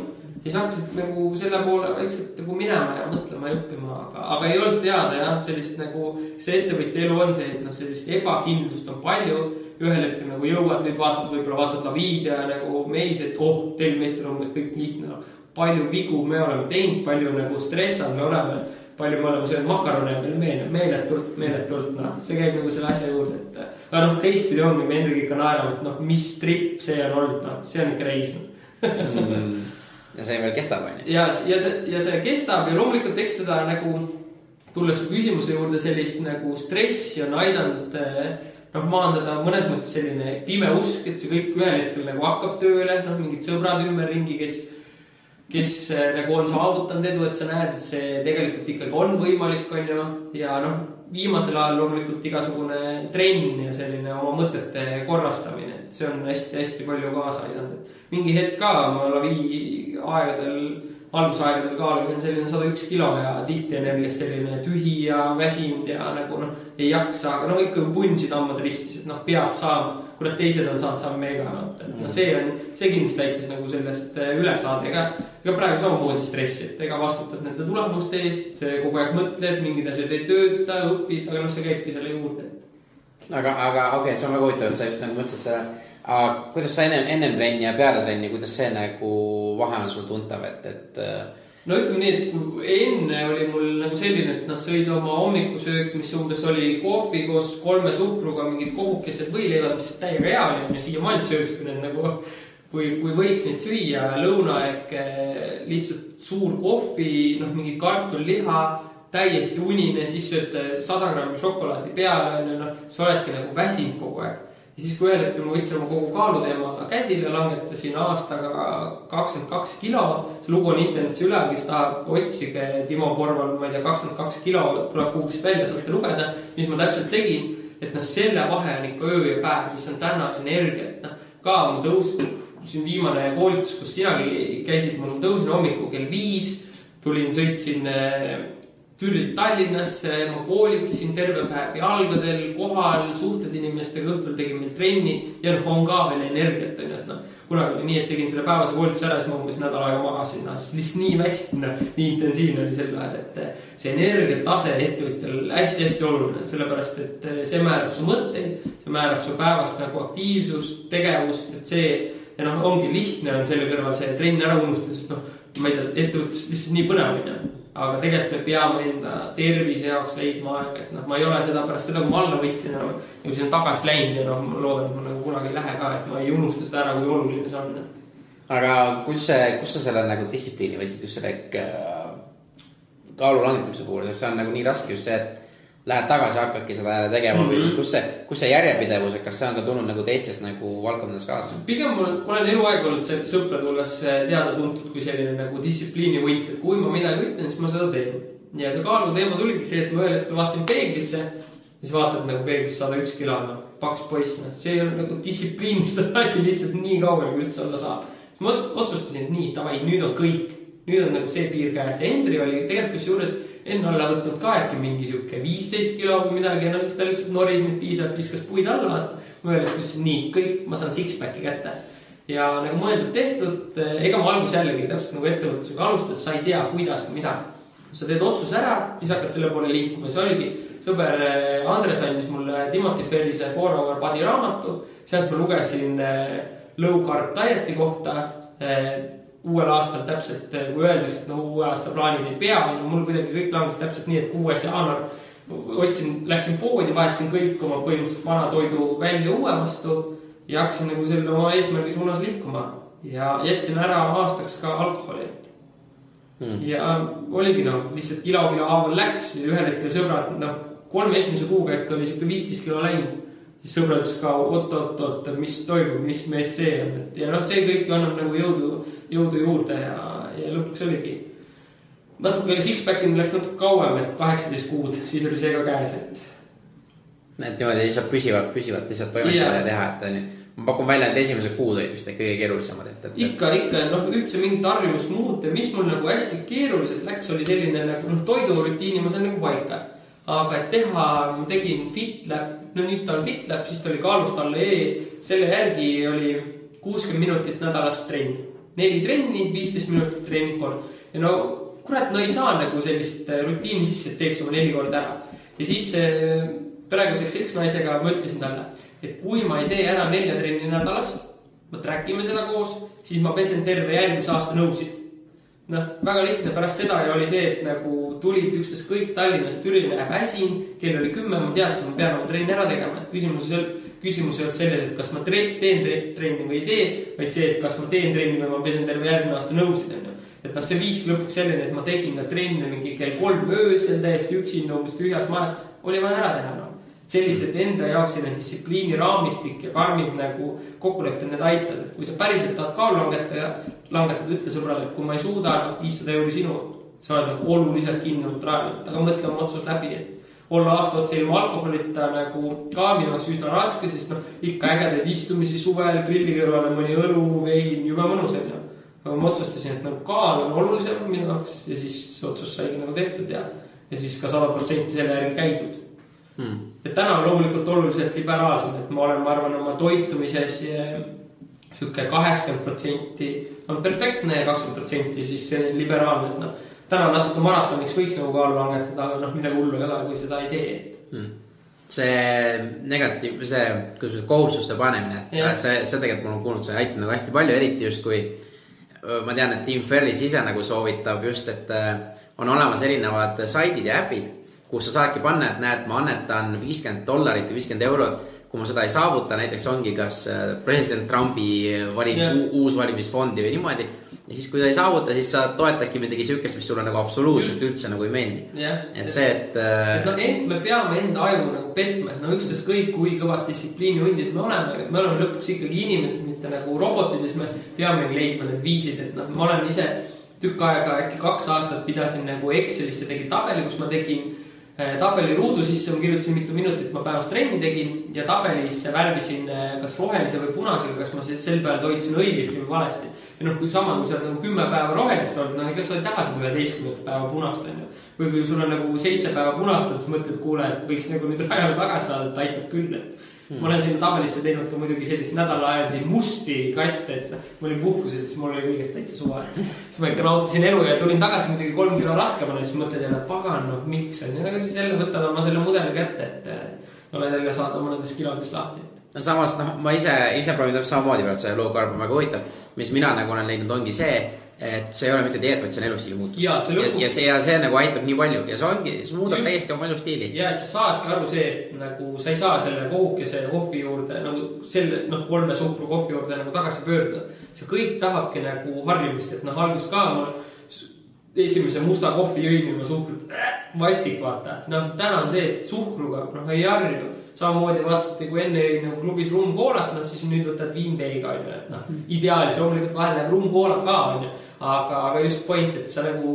Siis hakkasid nagu selle poole vaikselt nagu minema ja mõtlema ja õppima, aga ei olnud teada ja sellist nagu see ettevõtja elu on see, et sellist ebakindlust on palju. Ühel hetkel nagu jõuad, nüüd vaatad Laviid ja nagu meid, et teil meestel on kõik lihtne. Palju vigu me oleme teinud, palju nagu stressad me oleme. Palju me oleme söönud makarone ja meeletult, see käib nagu selle asja juurde, aga teistpidi ongi me endagi ikka naerame, et mis trip see on olnud, see on ikka reis. Ja see veel kestab, on ju? Ja see kestab ja loomulikult eks seda nagu, tulles küsimuse juurde sellist nagu stressi on aidanud maandada mõnes mõttes selline pime usk, et see kõik ühel hetkel nagu hakkab tööle, mingid sõbrad ümberringi, kes nagu on saavutanud edu, et sa näed, et see tegelikult ikkagi on võimalik, on ju. Ja viimasel ajal loomulikult igasugune trenn ja selline oma mõtete korrastamine, et see on hästi palju kaasa aidanud. Mingi hetk ka ma Lavi algusaegadel kaalusin selline 101 kilo ja tihti energias selline tühi ja väsinud ja nagu ei jaksa, aga ikka punsid ammad ristis, et peab saama. Kurat teised on saanud mega. See kindlasti aitas nagu sellest üle saada. Ega praegu samamoodi stressi, et ega vastutad nende tulemuste eest, kogu aeg mõtled, mingid asjad ei tööta, õpid, aga see käibki selle juurde. Aga okei, see on väga huvitav, et sa just nagu mõtlesid selle, kuidas sa enne trenni ja peale trenni, kuidas see nagu vahe on sul tuntav, et ütleme nii, et kui enne oli mul nagu selline, et sõid oma hommikusöök, mis umbes oli kohvi koos 3 suhkruga, mingid kohukesed võileivad, mis täiega hea oli ja siia maal sööks, kui võiks neid süüa, lõunaaeg, lihtsalt suur kohvi, mingi kartulliha, täiesti unine, siis sööd 100 grammi šokolaadi peale, sa oledki nagu väsinud kogu aeg. Ja siis kui ühel hetkel ma võtsin oma kogu kaaluteema käsile, langetasin aastaga 22 kilo. See lugu on internetis üle, kes tahab otsige Timo Porval, ma ei tea, 22 kilo tuleb kuhugist välja, saate lugeda, mis ma täpselt tegin, et selle vahe on ikka öö ja päev, mis on täna energia, et ka ma tõusin viimane koolitus, kus sinagi käisid, ma tõusin hommiku kell 5, tulin, sõitsin Türilt Tallinnasse, ma koolitasin terve päev jalgadel, kohal, suhtled inimestega, õhtul tegin meil trenni ja on ka veel energiat, et kunagi oli nii, et tegin selle päevase koolituse ära, siis ma umbes nädal aega magasin, lihtsalt nii väsina, nii intensiivne oli sel ajal, et see energiatase ettevõtjal hästi-hästi oluline, sellepärast, et see määrab su mõtteid, see määrab su päevast nagu aktiivsust, tegevust, et see, ja noh, ongi lihtne on selle kõrval see trenn ära unustada, sest noh, ma ei tea, ettevõttes lihtsalt nii põnevine, aga tegelikult me peame enda tervise jaoks leidma aega, et noh, ma ei ole seda pärast seda, kui ma alla võtsin, nagu siin on tagasi läinud ja noh, ma loodan, et ma nagu kunagi ei lähe ka, et ma ei unusta seda ära, kui oluline see on. Aga kus sa selle nagu distsipliini võtsid just selle kaalu langetamise puhul, sest see on nagu nii raske just see, et lähed tagasi, hakkadki seda tegema või kus see järjepidevus, et kas see on ka tulnud nagu teistest nagu valdkondades kaasa? Pigem ma olen eluaeg olnud see sõprade hulgas teada tuntud kui selline nagu distsipliini võit, et kui ma midagi ütlen, siis ma seda teen. Ja see kaalu teema tuligi see, et ma ühel hetkel vaatasin peeglisse, siis vaatad nagu peeglisse 101 kilo, paks poiss, see on nagu distsipliinist asi lihtsalt nii kaugel, kui üldse olla saab. Ma otsustasin, et nii, tavai, nüüd on kõik. Nüüd on nagu see piir käes. Endri oli tegelikult kus juures enne alla võtnud ka äkki mingi siuke 15 kilo või midagi. Ja no siis ta lihtsalt noris mind piisavalt, viskas puid alla. Ma öeldi, kus nii, kõik, ma saan six-packi kätte. Ja nagu mõeldud tehtud, ega ma algus jällegi täpselt nagu ettevõtlusega alustades, sa ei tea, kuidas või mida. Sa teed otsus ära, siis hakkad selle poole liikuma. See oligi, sõber Andres andis mulle Timothy Ferrise 4 Hour Body raamatu. Sealt ma lugesin low carb dieti kohta uuel aastal täpselt, kui öeldakse, et uue aasta plaanid ei pea, mul kuidagi kõik langes täpselt nii, et 6. jaanuar läksin poodi, vahetasin kõik oma põhimõtteliselt vana toidu välja uue vastu ja hakkasin nagu selle oma eesmärgi suunas liikuma ja jätsin ära aastaks ka alkoholi. Ja oligi lihtsalt kilo haaval läks ja ühel hetkel sõbrad, 3 esimese kuuga äkki oli 15 kilo läinud. Siis sõbradus ka oot, mis toimub, mis mees see on. Ja see kõik annab nagu jõudu juurde ja lõpuks oligi. Natuke six-packing läks natuke kauem, et 18 kuud, siis oli see ka käes. Et niimoodi saab püsivalt lihtsalt toimetada ja teha, et nüüd ma pakun välja, et esimesed kuud olid vist kõige keerulisemad. Ikka, üldse mingit tarvimust muuta, mis mul nagu hästi keeruliselt läks, oli selline nagu toidurutiini, ma saan nagu paika. Aga et teha, ma tegin FitLab, nüüd ta on FitLab, siis ta oli kaalust alla selle järgi oli 60 minutit nädalas trenn. 4 trenni, 15 minutit treeningkord. Ja kurat, ei saa nagu sellist rutiini sisse, et teeks oma 4 korda ära. Ja siis praeguseks eksnaisega ma ütlesin talle, et kui ma ei tee ära 4 trenni nädalas, ma trackime seda koos, siis ma pesen terve järgmise aasta nõusid. Väga lihtne pärast seda ja oli see, et nagu tulid üksteist kõik Tallinnast Türile väsin, kell oli 10, ma teadsin, ma pean oma trenni ära tegema. Küsimus ei olnud selles, et kas ma teen trenni või ei tee, vaid see, et kas ma teen trenni või ma pesen terve järgmine aasta nõusid. Et see viiski lõpuks selline, et ma tegin ka trenni mingi kell 3 öösel täiesti üksinda umbes tühjas majas, oli vaja ära teha. Sellised enda jaoks selline distsipliini raamistik ja karmid nagu kokkulepted need aitad, et kui sa päriselt tahad kaalu langetada, ütle sõbrale, et kui ma ei suuda 500 euri sinu, sa oled nagu oluliselt kindlamalt rajanud, aga mõtle oma otsus läbi, et olla aasta otsa ilma alkoholita nagu ka minu jaoks üsna raske, sest ikka ägedaid istumisi suvel, grilli kõrvale mõni õlu, vein, juba mõnus on ju. Aga ma otsustasin, et nagu kaal on olulisem minu jaoks ja siis otsus saigi nagu tehtud ja siis ka 100% selle järgi käidud. Et täna on loomulikult oluliselt liberaalsem, et ma olen, ma arvan, oma toitumises süke 80% on perfektne ja 20% siis see liberaalne, et täna natuke maratoniks võiks nagu kaalu langetada, aga midagi hullu ei ole, kui seda ei tee. See kohustuste panemine, see tegelikult mul on kuulnud, see aitab nagu hästi palju, eriti just kui ma tean, et Tim Ferris ise nagu soovitab just, et on olemas erinevad saidid ja äpid, kus sa saadki panna, et näed, ma annetan $50 või 50 eurot, kui ma seda ei saavuta, näiteks ongi kas president Trumpi uus valimisfondi või niimoodi. Ja siis kui ta ei saavuta, siis sa toetadki midagi sükest, mis sulle nagu absoluutselt üldse nagu ei meeldi. Et see, et me peame enda aju nagu petma, et üksteist kõik, kui kõvad distsipliini hundid me oleme lõpuks ikkagi inimesed, mitte nagu robotid, siis me peame leidma need viisid, et ma olen ise tükk aega, äkki 2 aastat pidasin nagu Excelisse tegin tabeli, kus ma tegin tabeli ruudu sisse, ma kirjutasin mitu minutit, ma päevast trenni tegin ja tabelisse värvisin kas rohelise või punasega, kas ma sel päeval toitsin õigesti või valesti. Ja kui sama, kui sa nagu 10 päeva rohelist olnud, kas sa ei taha seda 11 päeva punast on ju. Või kui sul on nagu 7 päeva punast, siis mõtled, kuule, et võiks nagu nüüd rajale tagasi saada, et aitab küll. Ma olen sinna tabelisse teinud ka muidugi sellist nädalaajalisi musti kaste, et ma olin puhkusel, siis mul oli kõigest täitsa suva. Siis ma ikka nautisin elu ja tulin tagasi muidugi 3 kilo raskemana, siis mõtled jälle, pagan, no miks on. Ja siis jälle võtad oma selle mudeli kätte, et olen jälle saada mõnedest kilodest lahti. No samas, ma ise proovin samamoodi pealt see low-carb on väga huvitav. Mis mina nagu olen leidnud ongi see, et see ei ole mitte dieet, vaid see on elustiili muutus. Ja see nagu aitab nii palju ja see ongi, see muudab täiesti oma elustiili. Ja et sa saadki aru see, et nagu sa ei saa selle kohukese kohvi juurde nagu selle 3 suhkru kohvi juurde nagu tagasi pöörduda. See kõik tahabki nagu harjumist, et algus ka ma esimese musta kohvi jõin ilma suhkrut vastik vaata. Täna on see, et suhkruga ei harju. Samamoodi vaatasite, kui enne jõi nagu klubis rumkoolat, siis nüüd võtad viinpeiga. Ideaalis loomulikult vahel läheb rumkoola ka, aga just point, et sa nagu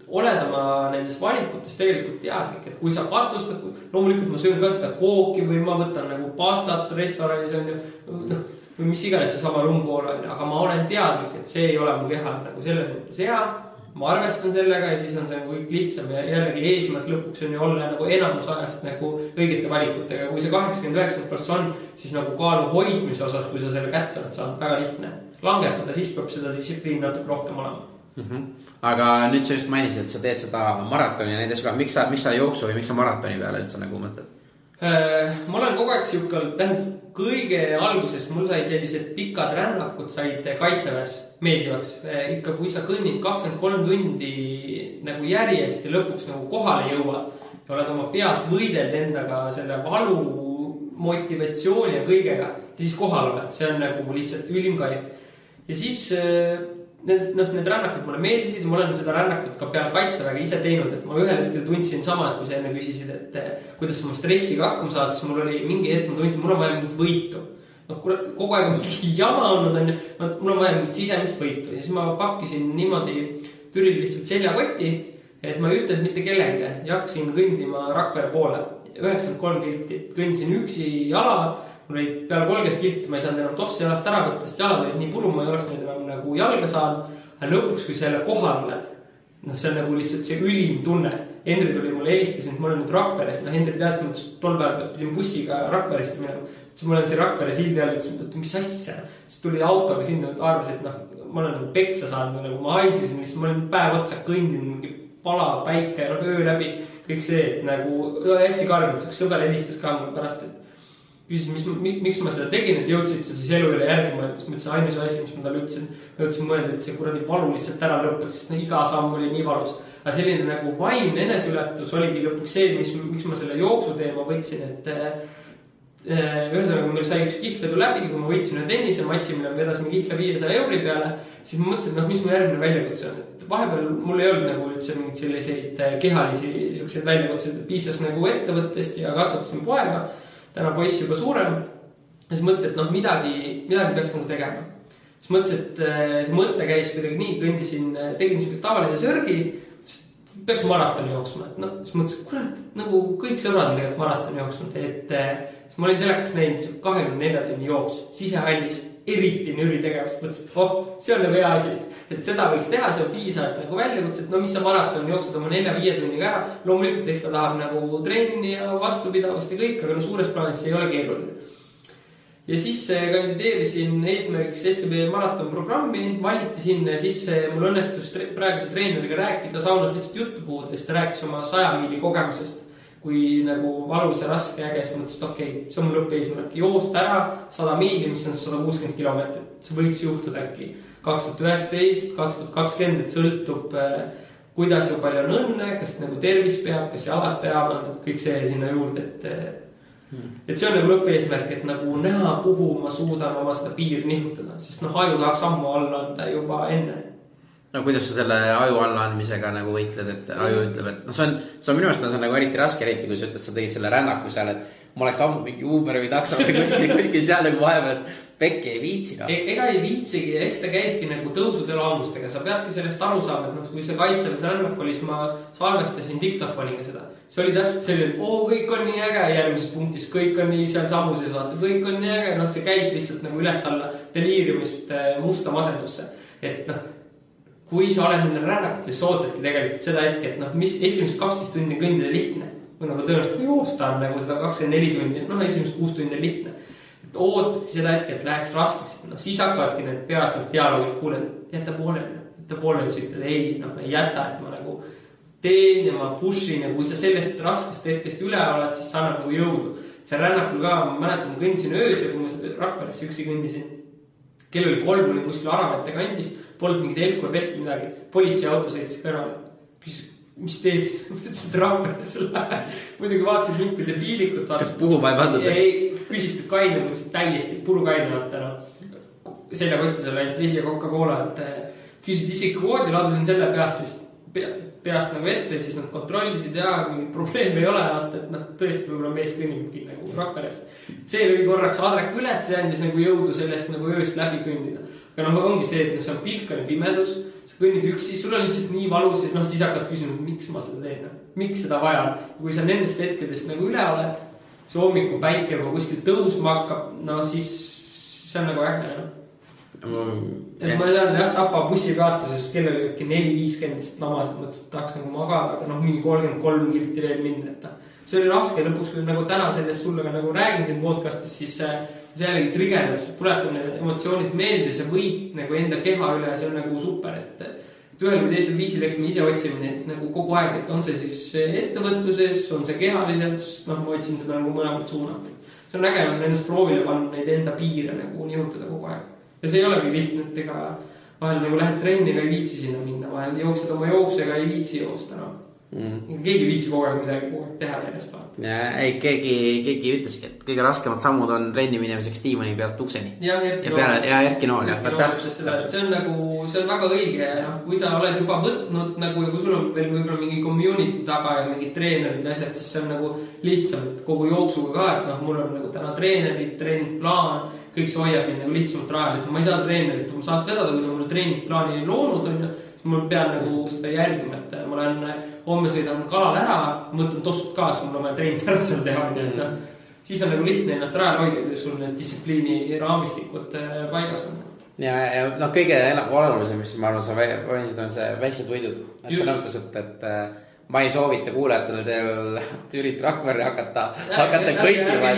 oled oma nendes valikutes tegelikult teadlik, et kui sa patustad, loomulikult ma söön ka seda kooki või ma võtan nagu pastat restoranis või mis iganes see sama rumkoola, aga ma olen teadlik, et see ei ole mu kehal nagu selles mõttes hea. Ma arvestan sellega ja siis on see kõik lihtsam ja jällegi eesmärk lõpuks on ju olla nagu enamus ajast nagu õigete valikutega. Kui see 89% on, siis nagu kaalu hoidmise osas, kui sa selle kätte oled saanud, väga lihtne. Langetada, siis peab seda distsipliin natuke rohkem olema. Aga nüüd sa just mainisid, et sa teed seda maratoni ja nendes ka. Miks sa jooksu või miks sa maratoni peale üldse nagu mõtled? Ma olen kogu aeg siukal, kõige alguses mul sai sellised pikad rännakud said kaitseväes meeldivaks. Ikka kui sa kõnnid 23 tundi nagu järjest ja lõpuks nagu kohale jõuad ja oled oma peas võideld endaga selle valu, motivatsiooni ja kõigega ja siis kohal oled, see on nagu lihtsalt ülim kaif. Ja siis need rännakud mulle meeldisid ja ma olen seda rännakut ka peale kaitseväega ise teinud, et ma ühel hetkel tundsin sama, et kui sa enne küsisid, et kuidas ma stressiga hakkama saad, siis mul oli mingi hetk, ma tundsin, mul on vaja mingit võitu. Kogu aeg on mingi jama olnud, mul on vaja mingit sisemist võitu ja siis ma pakkisin niimoodi Türil lihtsalt seljakoti, et ma ei ütle, et mitte kellegile ja hakkasin kõndima Rakvere poole 93 kilti, kõndisin üksi jala. Mul oli peale 30 kilti, ma ei saanud enam tossi jalast ära võtta, sest jalad olid nii puru, ma ei oleks neid enam nagu jalga saanud. Aga lõpuks, kui selle kohal oled, see on nagu lihtsalt see ülim tunne. Hendri tuli mulle helistasin, et ma olen nüüd Rakverest. Hendri teadis, et tol päeval pidin bussiga Rakveresse minema. Siis ma olen siin Rakvere sildi all, et mis asja. Siis tuli autoga sinna, et arvas, et ma olen nagu peksa saanud, nagu ma haisisin, siis ma olen päev otsa kõndin, mingi pala, päike, öö läbi. Kõik see, et nagu hästi karm, et sõber helistas ka mul pärast, et küsis, miks ma seda tegin, et jõudsid sa siis elu üle järgi mõelda, siis mõtlesin ainus asi, mis ma talle ütlesin, ma jõudsin mõelda, et see kuradi valu lihtsalt ära lõppeks, sest iga samm oli nii valus. Aga selline nagu vaimne enesületus oligi lõpuks see, miks ma selle jooksuteema võtsin, et ühesõnaga meil sai üks kihlvedu läbi, kui ma võitsin ühe tennisematši, mille vedasime kihla 500 euri peale, siis ma mõtlesin, et mis mu järgmine väljakutse on. Et vahepeal mul ei olnud nagu üldse mingid selliseid kehalisi selliseid väljakutseid, piisas nagu ettevõttest ja kasvatasin poega. Täna poiss juba suurem. Ja siis mõtlesin, et midagi peaks nagu tegema. Siis mõtlesin, et see mõtte käis kuidagi nii, tegin niisugust tavalise sörgi, peaks maratoni jooksma. Siis mõtlesin, kurat, nagu kõik sõbrad on tegelikult maratoni jooksnud, et siis ma olin telekas näinud 24 tunni jooks sisehallis, eriti nüri tegevust. Mõtlesin, et see on nagu hea asi, et seda võiks teha, see on piisavalt nagu väljakutset, mis sa maraton jooksed oma 4-5 tunniga ära. Loomulikult eks ta tahab nagu trenni ja vastupidavust ja kõik, aga suures plaanis see ei ole keeruline. Ja siis kandideerisin eesmärgiks SEB maraton programmi, valiti sinna ja siis mul õnnestus praeguse treeneriga rääkida, saunas lihtsalt juttu puhuda, siis ta rääkis oma 100 miili kogemusest, kui nagu valus ja raske äge, siis mõtlesin, et okei, see on mul lõppeesmärk, joost ära 100 miili, mis on 160 kilomeetrit, see võiks juhtuda äkki 2019, 2020, et sõltub, kuidas ja palju on õnne, kas nagu tervis peab, kas jalad peavad, kõik see sinna juurde, et see on nagu lõppeesmärk, et nagu näha, kuhu ma suudan oma seda piiri nihutada, sest aju tahaks ammu alla anda juba enne. No kuidas sa selle aju allaandmisega nagu võitled, et aju ütleb, et see on minu arust on see nagu eriti raske, eriti kui sa ütled, sa tegid selle rännaku seal, et ma oleks ammu mingi Uber või takso või kuskil seal nagu vahepeal, et pekki ei viitsi. Ega ei viitsigi, eks ta käibki nagu tõusude laamustega, sa peadki sellest aru saama, et kui see kaitseväes rännak oli, siis ma salvestasin diktofoniga seda. See oli täpselt selline, et kõik on nii äge järgmises punktis, kõik on nii seal samuses, vaata, kõik on nii äge, see käis lihtsalt nagu üles alla deliiriumist musta masendusse, et kui sa oled nendel rännakutes, sa ootadki tegelikult seda hetke, et mis esimesed 12 tundi kõndida lihtne. või nagu tõenäoliselt kui joosta on nagu seda 24 tundi, esimesed 6 tundi on lihtne. Et ootadki seda hetke, et läheks raskeks, siis hakkavadki need peas need dialoogid, kuuled, jätta pooleli, siis ütled ei, ei jäta, et ma nagu teen ja ma pushin ja kui sa sellest raskest hetkest üle oled, siis sa annab nagu jõudu. See rännakul ka, ma mäletan, ma kõndisin öös ja kui ma seda Rakveresse üksi kõndisin, kell oli 3, oli kuskil Aravete kandis, polnud mingid Elkur vesti midagi, politseiauto sõitis kõrvale. Küsis, mis teed siis? Ma ütlesin, et Rakveresse lähe. Muidugi vaatasid minkide piilikut. Kas puhuma ei pandud? Ei, küsitud kaine, mõtlesin täiesti puru kaine vaata. Seljakotti seal ainult vesi ja Coca-Cola, et küsisid isegi koodi, ladusin selle peast nagu ette, siis nad kontrollisid ja mingit probleemi ei ole, et tõesti võib-olla mees kõnnibki nagu Rakveresse. See lõi korraks adrek üles ja andis nagu jõudu sellest nagu ööst läbi kõndida. Aga ongi see, et see on pilkane pimedus, sa kõnnid üksi, sul on lihtsalt nii valus, siis hakkad küsima, miks ma seda teen, miks seda vajan. Kui sa nendest hetkedest nagu üle oled, see hommiku päike juba kuskil tõusma hakkab, siis see on nagu äge, et ma tean, tapa bussipeatuses kellel oli 4:50 lamasid, mõtlesin, et tahaks nagu magada, aga mingi 33 kilti veel minna, et see oli raske lõpuks, kui nagu täna sellest sulle ka nagu räägin siin podcastis, siis see jällegi trigerdab, tuletab need emotsioonid meelde, see võit nagu enda keha üle, see on nagu super, et ühel või teisel viisil, eks me ise otsime neid nagu kogu aeg, et on see siis ettevõtluses, on see kehaliselt, ma otsin seda nagu mõlemad suunad. See on äge, on ennast proovile panna neid enda piire nagu nihutada kogu aeg. Ja see ei olegi lihtne, et ega vahel nagu lähed trenni ega ei viitsi sinna minna, vahel jooksed oma jooksega ei viitsi joosta. Keegi viitsi kogu aeg teha järjest vaata. Ja ei, keegi ütleski, et kõige raskemad sammud on trenni minemiseks Tiimani pealt ukseni. Ja Erki Nool. See on nagu, see on väga õige. Kui sa oled juba võtnud nagu, ja kui sul on veel võib-olla mingi community taga ja mingi treenerid ja asjad, siis see on nagu lihtsam, et kogu jooksuga ka, et mul on nagu täna treenerid, treeningplaan, kõik see hoiab mind nagu lihtsamalt rajal, et ma ei saa treenerit, ma saad vedada, kui ta mulle treeningplaani ei loonud, siis mul pean nagu seda järgima, et ma olen homme sõidan kalal ära, mõtlen tossud kaasa, mul on vaja treening ära seal teha, siis on nagu lihtne ennast rajal hoida, kui sul need distsipliini raamistikud paigas on. Ja kõige olulisem, mis ma arvan, sa võinsid, on see väiksed võidud. Et sa nõutas, et ma ei soovita kuulajatele teil Türit Rakverre hakata kõikima,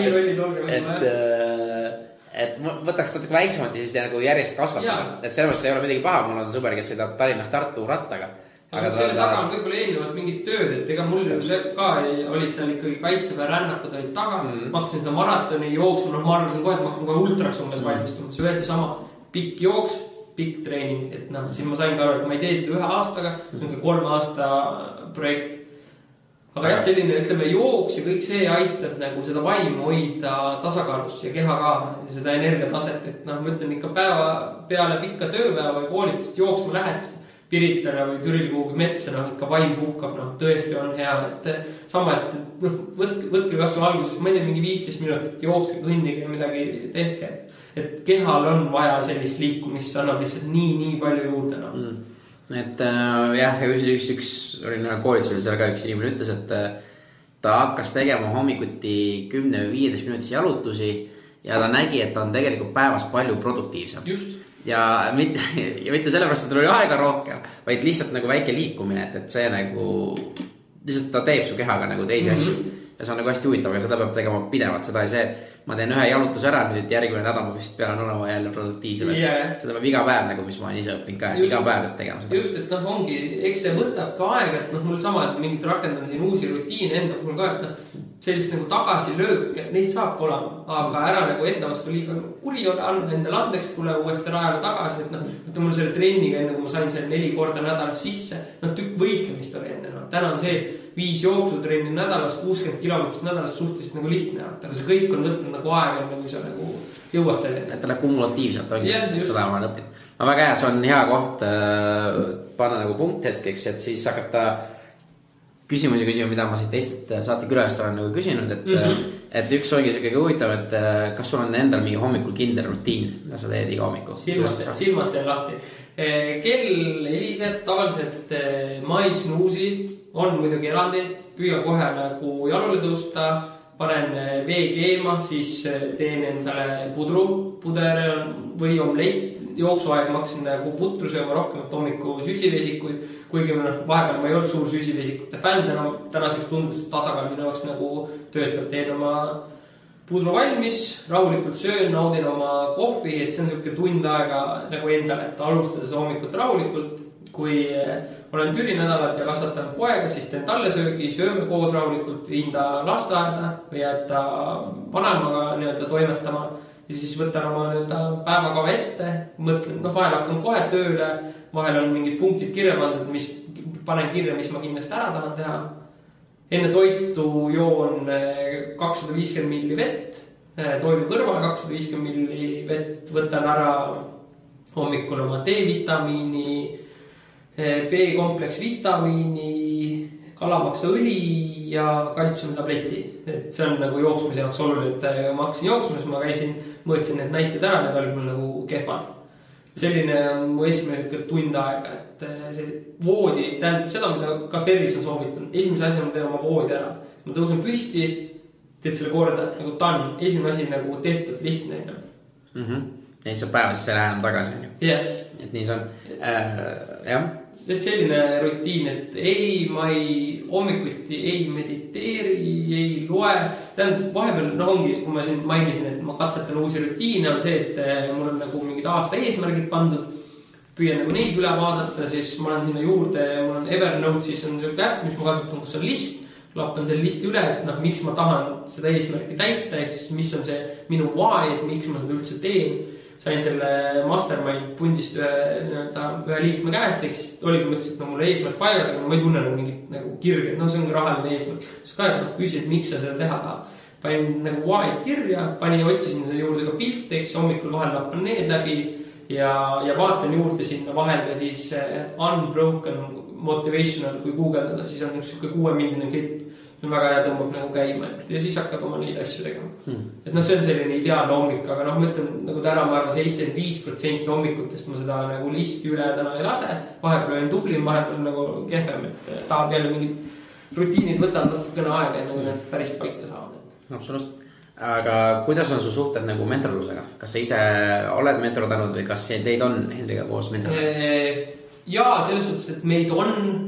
et võtaks natuke väiksemalt ja siis nagu järjest kasvatada. Et selles mõttes ei ole midagi paha, mul on sõber, kes sõidab Tallinnast Tartu rattaga. Aga selle taga on võib-olla eelnevalt mingid tööd, et ega mul ka olid seal ikkagi kaitseväe rännakud olid taga. Ma hakkasin seda maratoni jooksma, ma arvasin kohe, et ma hakkan kohe ultraks umbes valmistuma. See öeldi sama pikk jooks, pikk treening, et siis ma sain ka aru, et ma ei tee seda 1 aastaga, see on 3 aasta projekt. Aga jah, selline, ütleme, jooks ja kõik see aitab nagu seda vaimu hoida tasakaalust ja keha ka ja seda energiataset, et ma ütlen ikka päeva peale pikka tööpäeva või koolitust jooksma lähed Piritale või Türil kuhugi metsa, ikka vaim puhkab, tõesti on hea, et sama, et võtke kasvu alguses, ma ei tea, mingi 15 minutit jookske, kõndige ja midagi tehke, et kehal on vaja sellist liikumist, annab lihtsalt nii palju juurde. Et jah, üks oli koolitusel seal ka üks inimene ütles, et ta hakkas tegema hommikuti 10 või 15 minutis jalutusi ja ta nägi, et ta on tegelikult päevas palju produktiivsem. Just. Ja mitte sellepärast, et tal oli aega rohkem, vaid lihtsalt nagu väike liikumine, et see nagu lihtsalt ta teeb su kehaga nagu teisi asju ja see on nagu hästi huvitav, aga seda peab tegema pidevalt, seda ei see, ma teen ühe jalutuse ära, nüüd järgmine nädal ma vist pean olema jälle produktiivsem, seda peab iga päev nagu, mis ma olen ise õppinud ka, iga päev peab tegema seda. Just, et ongi, eks see võtab ka aega, et mul sama, et mingit rakendan siin uusi rutiine enda puhul ka, et sellist nagu tagasilööke, neid saabki olema, aga ära nagu enda vastu liiga kuri ole, anna endale andeks, tule uuesti rajale tagasi, et mul selle trenniga enne, kui ma sain selle 4 korda nädalas sisse, tükk võitlemist oli enne, täna on see 5 jooksutrenni nädalas, 60 kilomeetrit nädalas suhteliselt nagu lihtne, aga see kõik on võtnud nagu aega, enne kui sa nagu jõuad selle. Et ta kumulatiivselt ongi, seda ma olen õppinud. Aga väga hea, see on hea koht panna nagu punkt hetkeks, et siis hakata küsimusi küsima, mida ma siit teistelt saatekülajast olen nagu küsinud, et üks ongi see kõige huvitav, et kas sul on endal mingi hommikul kindel rutiin, mida sa teed iga hommiku? Silmad teen lahti. Kell heliseb, tavaliselt ma ei snuusi, on muidugi erandid, püüa kohe nagu jalule tõusta, panen vee keema, siis teen endale puder või omlett. Jooksuaeg ma hakkasin nagu putru sööma rohkem, et hommiku süsivesikuid, kuigi vahepeal ma ei olnud suur süsivesikute fänn, tänaseks tundub, et tasakaal minu jaoks nagu töötab, teen oma pudru valmis, rahulikult söön, naudin oma kohvi, et see on selline tund aega nagu endale, et alustades hommikut rahulikult. Kui olen türinädalad ja kasvatan poega, siis teen talle söögi, sööme koos rahulikult, viin ta lasteaeda või jääb ta vanemaga nii-öelda toimetama ja siis võtan oma päevakava ette, mõtlen, vahel hakkan kohe tööle, vahel on mingid punktid kirja pandud, mis panen kirja, mis ma kindlasti ära tahan teha. Enne toitu joon 250 milli vett, toidu kõrvale 250 milli vett, võtan ära hommikul oma D-vitamiini, B-kompleks vitamiini, kalamaksaõli ja kaltsiumtableti. Et see on nagu jooksmise jaoks oluline, et ma hakkasin jooksmas, ma mõõtsin need näited ära, need olid mul nagu kehvad. Selline on mu esimene tund aega, et see voodi, tähendab seda, mida ka Ferris on soovitanud. Esimese asi on teha oma voodi ära. Ma tõusen püsti, teed selle korda, nagu tann. Esimene asi nagu tehtud lihtne. Ja siis sa päevas see läheb tagasi. Yeah. Et nii see on. Jah. Et selline rutiin, et ma hommikuti ei mediteeri, ei loe. Tähendab, vahepeal ongi, kui ma siin mainisin, et ma katsetan uusi rutiine, on see, et mul on nagu mingid aasta eesmärgid pandud. Püüan nagu neid üle vaadata, siis ma olen sinna juurde, mul on Evernote, siis on see äpp, mis ma kasutan, kus on list. Lappan selle listi üle, et miks ma tahan seda eesmärki täita, ehk siis mis on see minu why, et miks ma seda üldse teen. Sain selle mastermind pundist ühe liikme käest, ehk siis oligi mõtlesin, et mul eesmärk paigas, aga ma ei tunne mingit nagu kirge, et see on ka rahaline eesmärk. Siis ka, et küsid, miks sa seda teha tahad. Panin nagu why'd kirja, otsisin selle juurde ka pilt, ehk siis hommikul vahel lappan need läbi ja vaatan juurde sinna vahel ka siis Unbroken Motivational, kui guugeldada, siis on üks 6-minutine klipp. See on väga hea, tõmbab nagu käima ja siis hakkad oma neid asju tegema. Et see on selline ideaalne hommik, aga ma ütlen nagu täna ma arvan 75% hommikutest ma seda nagu listi üle täna ei lase. Vahepeal on tublim, vahepeal nagu kehvem, et tahab jälle mingid rutiinid võtavad natukene aega, et need päris paika saavad. Absoluutselt. Aga kuidas on su suhted nagu mentorlusega? Kas sa ise oled mentordanud või kas teid on Henriga koos mentordanud? Jaa, selles suhtes, et meid on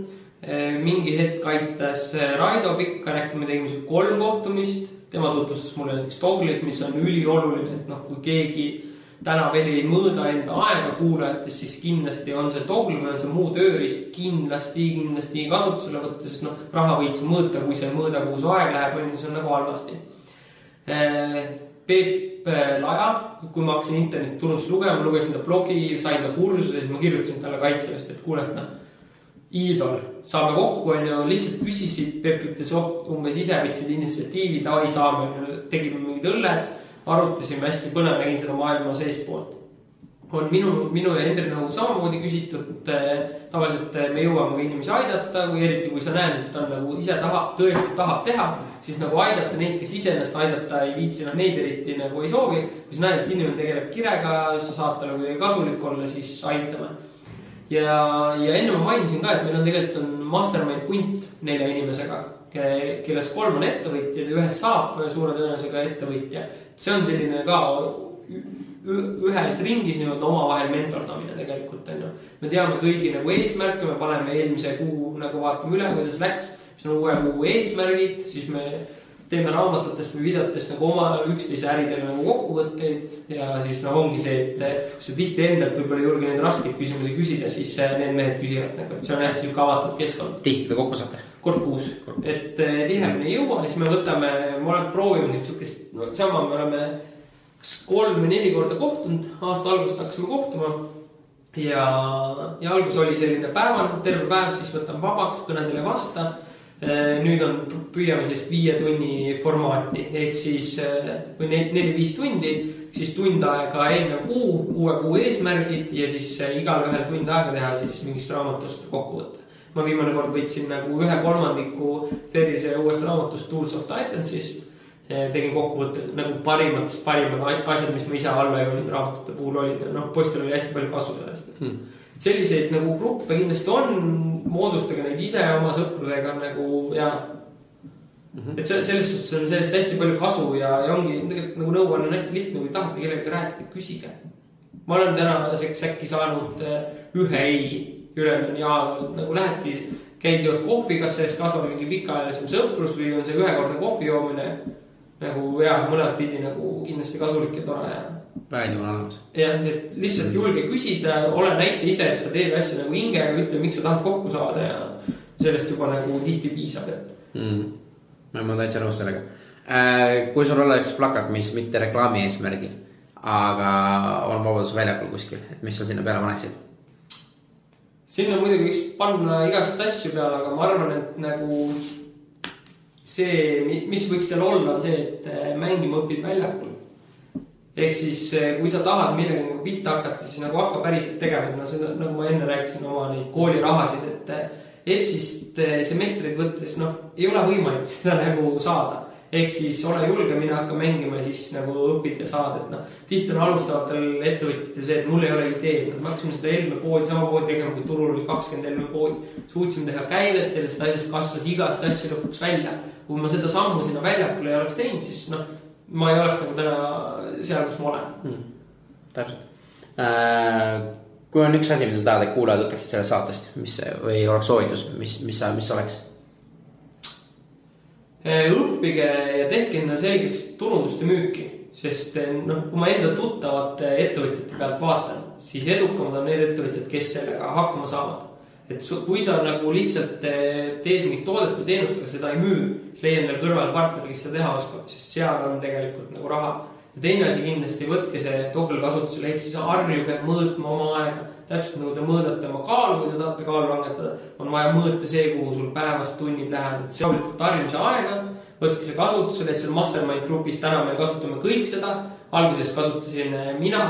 mingi hetk aitas Raido Pikkanek, me tegime 3 kohtumist, tema tutvustas mulle näiteks Doglit, mis on ülioluline, et kui keegi täna veel ei mõõda enda aega kuulajates, siis kindlasti on see Dogl või on see muu tööriist kindlasti kasutusele võtta, sest raha võid sa mõõta, kui sa ei mõõda, kuhu su aeg läheb, see on nagu halvasti. Peep Laja, kui ma hakkasin internet tunnust lugema, lugesin ta blogi, sain ta kursuse, siis ma kirjutasin talle kaitsevest, et kuule, iidol, saame kokku, lihtsalt küsisid, Peep ütles umbes ise võtsid initsiatiivi, ta ei saame, tegime mingid õlled, arutasime hästi põnev, nägin seda maailma seestpoolt. On minu ja Hendri nõu samamoodi küsitud, tavaliselt me jõuame ka inimesi aidata, või eriti kui sa näed, et ta nagu ise tõesti tahab teha, siis nagu aidata neid, kes ise ennast aidata ei viitsi, neid eriti nagu ei soovi. Kui sa näed, et inimene tegeleb kirega, sa saad talle kuidagi kasulik olla, siis aitame. Ja enne ma mainisin ka, et meil on tegelikult mastermind punt 4 inimesega, kellest 3 on ettevõtjad ja ühes saab suure tõenäosusega ettevõtja. See on selline ka ühes ringis omavahel mentordamine tegelikult. Me teame kõigi nagu eesmärke, me paneme eelmise kuu nagu vaatame üle, kuidas läks, mis on uue kuu eesmärgid, siis me teeme raamatutest või videotest nagu oma üksteise äridele nagu kokkuvõtteid ja siis ongi see, et kui sa tihti endalt võib-olla ei julge neid raskeid küsimusi küsida, siis need mehed küsivad nagu, et see on hästi avatud keskkond. Tihti te kokku saate? Kord kuus. Et tihemini ei jõua, siis me võtame, ma olen proovinud neid sukest, sama me oleme 3 või 4 korda kohtunud, aasta algust hakkasime kohtuma ja algus oli selline terve päev, siis võtame vabaks, kõnedele vasta. Nüüd on püüame sellist 5 tunni formaati, ehk siis või 4-5 tundi, siis tund aega eelnev kuu, uue kuu eesmärgid ja siis igal ühel tund aega teha siis mingist raamatust kokkuvõtte. Ma viimane kord võtsin nagu 1/3 Ferrise uuest raamatust Tools of Titansist, tegin kokkuvõtte nagu parimad asjad, mis ma ise alla jõudnud raamatute puhul olin. Poistel oli hästi palju kasu sellest. Selliseid nagu gruppe kindlasti on, moodustage neid ise oma sõpradega nagu Et selles suhtes on sellest hästi palju kasu ja ongi tegelikult nagu nõuanne on hästi lihtne, kui tahate kellega rääkida, küsige. Ma olen tänaseks äkki saanud ühe ei, ülejäänud on jaa, nagu lähedki, käid jood kohvi, kas sellest kasvab mingi pikaajalisem sõprus või on see ühekordne kohvi joomine nagu mõned pidi nagu kindlasti kasulik ja tore ja Väärjum on olemas. Ja lihtsalt julge küsida, ole näite ise, et sa teed asja nagu hingega, ütle, miks sa tahad kokku saada ja sellest juba nagu tihti piisab, et Ma täitsa nõus sellega. Kui sul oleks plakat, mis mitte reklaami eesmärgil, aga on Vabaduse väljakul kuskil, et mis sa sinna peale paneksid? Sinna muidugi võiks panna igast asju peale, aga ma arvan, et nagu see, mis võiks seal olla, on see, et mängima õpid väljakul. Ehk siis, kui sa tahad millega pihta hakata, siis nagu hakka päriselt tegema, et nagu ma enne rääkisin oma neid koolirahasid, et EBS-ist semestreid võttes, ei ole võimalik seda nagu saada. Ehk siis ole julge, mina hakka mängima ja siis nagu õppida saada, et tihti on alustavatel ettevõtjatel see, et mul ei ole ideed. Me hakkasime seda Helme-poodi samamoodi tegema, kui turul oli 20 Helme-poodi. Suutsime teha käivet, sellest asjast kasvas igast asju lõpuks välja. Kui ma seda sammu sinna väljakule ei oleks teinud, siis ma ei oleks nagu täna seal, kus ma olen. Täpselt. Kui on üks asi, mida sa tahad, et kuulajad võtaksid sellest saatest, või oleks soovitus, mis oleks? Õppige ja tehke enda selgeks turundust ja müüki, sest kui ma enda tuttavate ettevõtjate pealt vaatan, siis edukamad on need ettevõtjad, kes sellega hakkama saavad. Et kui sa nagu lihtsalt teed mingit toodet või teenust, aga seda ei müü, siis leia endal kõrval partneri, kes seda teha oskab, sest seal on tegelikult nagu raha. Ja teine asi kindlasti võtke see Toggle kasutusele, ehk siis harjuge mõõtma oma aega. Täpselt nagu te mõõdate oma kaalu, kui te tahate kaalu langetada, on vaja mõõta see, kuhu sul päevast tunnid lähevad. Et see on harjumise aega, võtke see kasutusele, et seal Mastermind grupis täna me kasutame kõik seda. Alguses kasutasin mina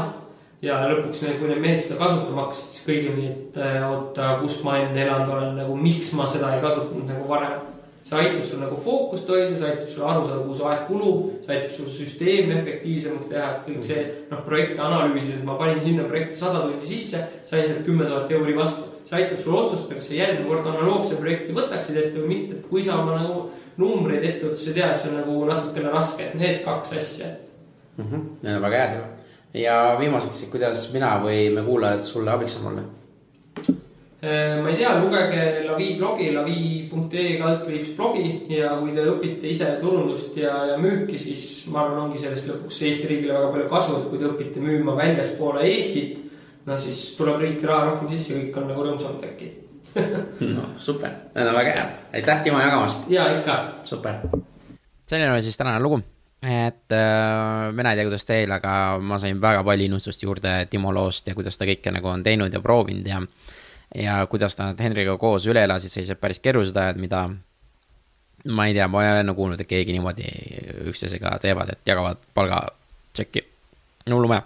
ja lõpuks, kui need mehed seda kasutama hakkasid, siis kõigil nii, et oota, kus ma enne elanud olen, nagu miks ma seda ei kasutanud nagu varem. See aitab sul nagu fookust hoida, see aitab sul aru saada, kuhu su aeg kulub, see aitab sul süsteemi efektiivsemaks teha, et kõik see projekti analüüsid, et ma panin sinna projekti 100 tundi sisse, sain sealt 10 000 euri vastu. See aitab sul otsustada, kas sa järgmine kord analoogse projekti võtaksid ette või mitte, et kui sa oma nagu numbreid ettevõtusse tead, see on nagu natukene raske, et need kaks asja. Need on väga head. Ja viimaseks, kuidas mina või me kuulajad sulle abiks on mulle? Ma ei tea, lugege Lavi blogi, lavi.ee/blogi ja kui te õpite ise turundust ja müüki, siis ma arvan, ongi sellest lõpuks Eesti riigile väga palju kasu, et kui te õpite müüma väljaspoole Eestit, siis tuleb riiki raha rohkem sisse, kõik on nagu rõõmsamad äkki. Super, need on väga hea. Aitäh, Timo, jagamast. Ja ikka. Super. Selline oli siis tänane lugu. Et mina ei tea, kuidas teil, aga ma sain väga palju innustust juurde Timo loost ja kuidas ta kõike nagu on teinud ja proovinud ja kuidas ta Henriga koos üle elasid sellised päris keerulised ajad, mida ma ei tea, ma ei ole kuulnud, et keegi niimoodi üksteisega teevad, et jagavad palgatšekki. Hullume.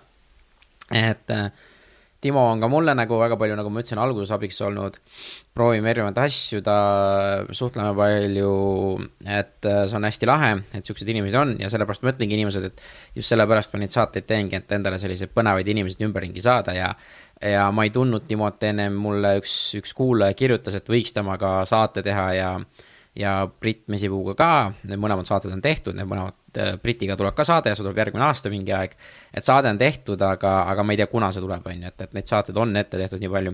Et Timo on ka mulle nagu väga palju, nagu ma ütlesin, alguses abiks olnud. Proovime erinevaid asju, suhtleme palju, et see on hästi lahe, et sellised inimesed on ja sellepärast ma ütlengi inimesed, et just sellepärast ma neid saateid teengi, et endale sellised põnevaid inimesed ümberringi saada ja ma ei tundnud Timot enne mulle üks kuulaja kirjutas, et võiks temaga saate teha ja Brit Mesipuuga ka, need mõlemad saated on tehtud, need mõlemad Britiga tuleb ka saade ja see tuleb järgmine aasta mingi aeg, et saade on tehtud, aga ma ei tea, kuna see tuleb, et neid saated on ette tehtud nii palju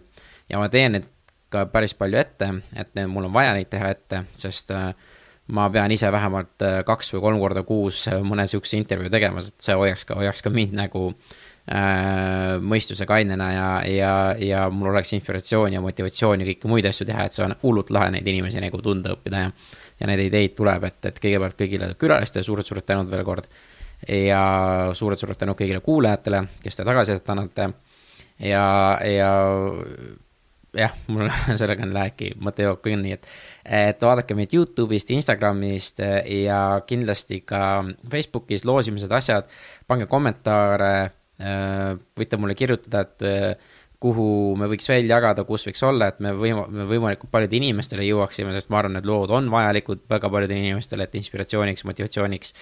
ja ma teen neid ka päris palju ette, et mul on vaja neid teha ette, sest ma pean ise vähemalt 2 või 3 korda kuus mõne sihukese intervjuu tegema, sest see hoiaks ka mind nagu mõistuse kainena ja mul oleks inspiratsioon ja motivatsioon ja kõiki muid asju teha, et see on hullult lahe neid inimesi nagu tunda õppida ja neid ideid tuleb, et kõigepealt kõigile külalistele suured tänud veel kord ja suured tänud kõigile kuulajatele, kes te tagasisidet annate ja mul sellega on läheki mõte jook kõik nii, et vaadake meid YouTube'ist, Instagramist ja kindlasti ka Facebookis loosimised asjad, pange kommentaare, võite mulle kirjutada, et kuhu me võiks veel jagada, kus võiks olla, et me võimalikult paljude inimestele jõuaksime, sest ma arvan, et lood on vajalikud väga paljudele inimestele, et inspiratsiooniks, motivatsiooniks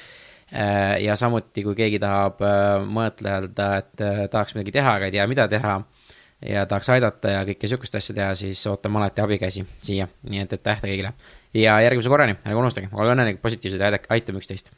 ja samuti, kui keegi tahab mõtleda, et tahaks midagi teha, aga ei tea, mida teha ja tahaks aidata ja kõike sihukest asja teha, siis ootame alati abikäsi siia, nii et aitäh kõigile ja järgmise korrani, ärge unustage, olge õnnelik, positiivsed ja aitame üksteist.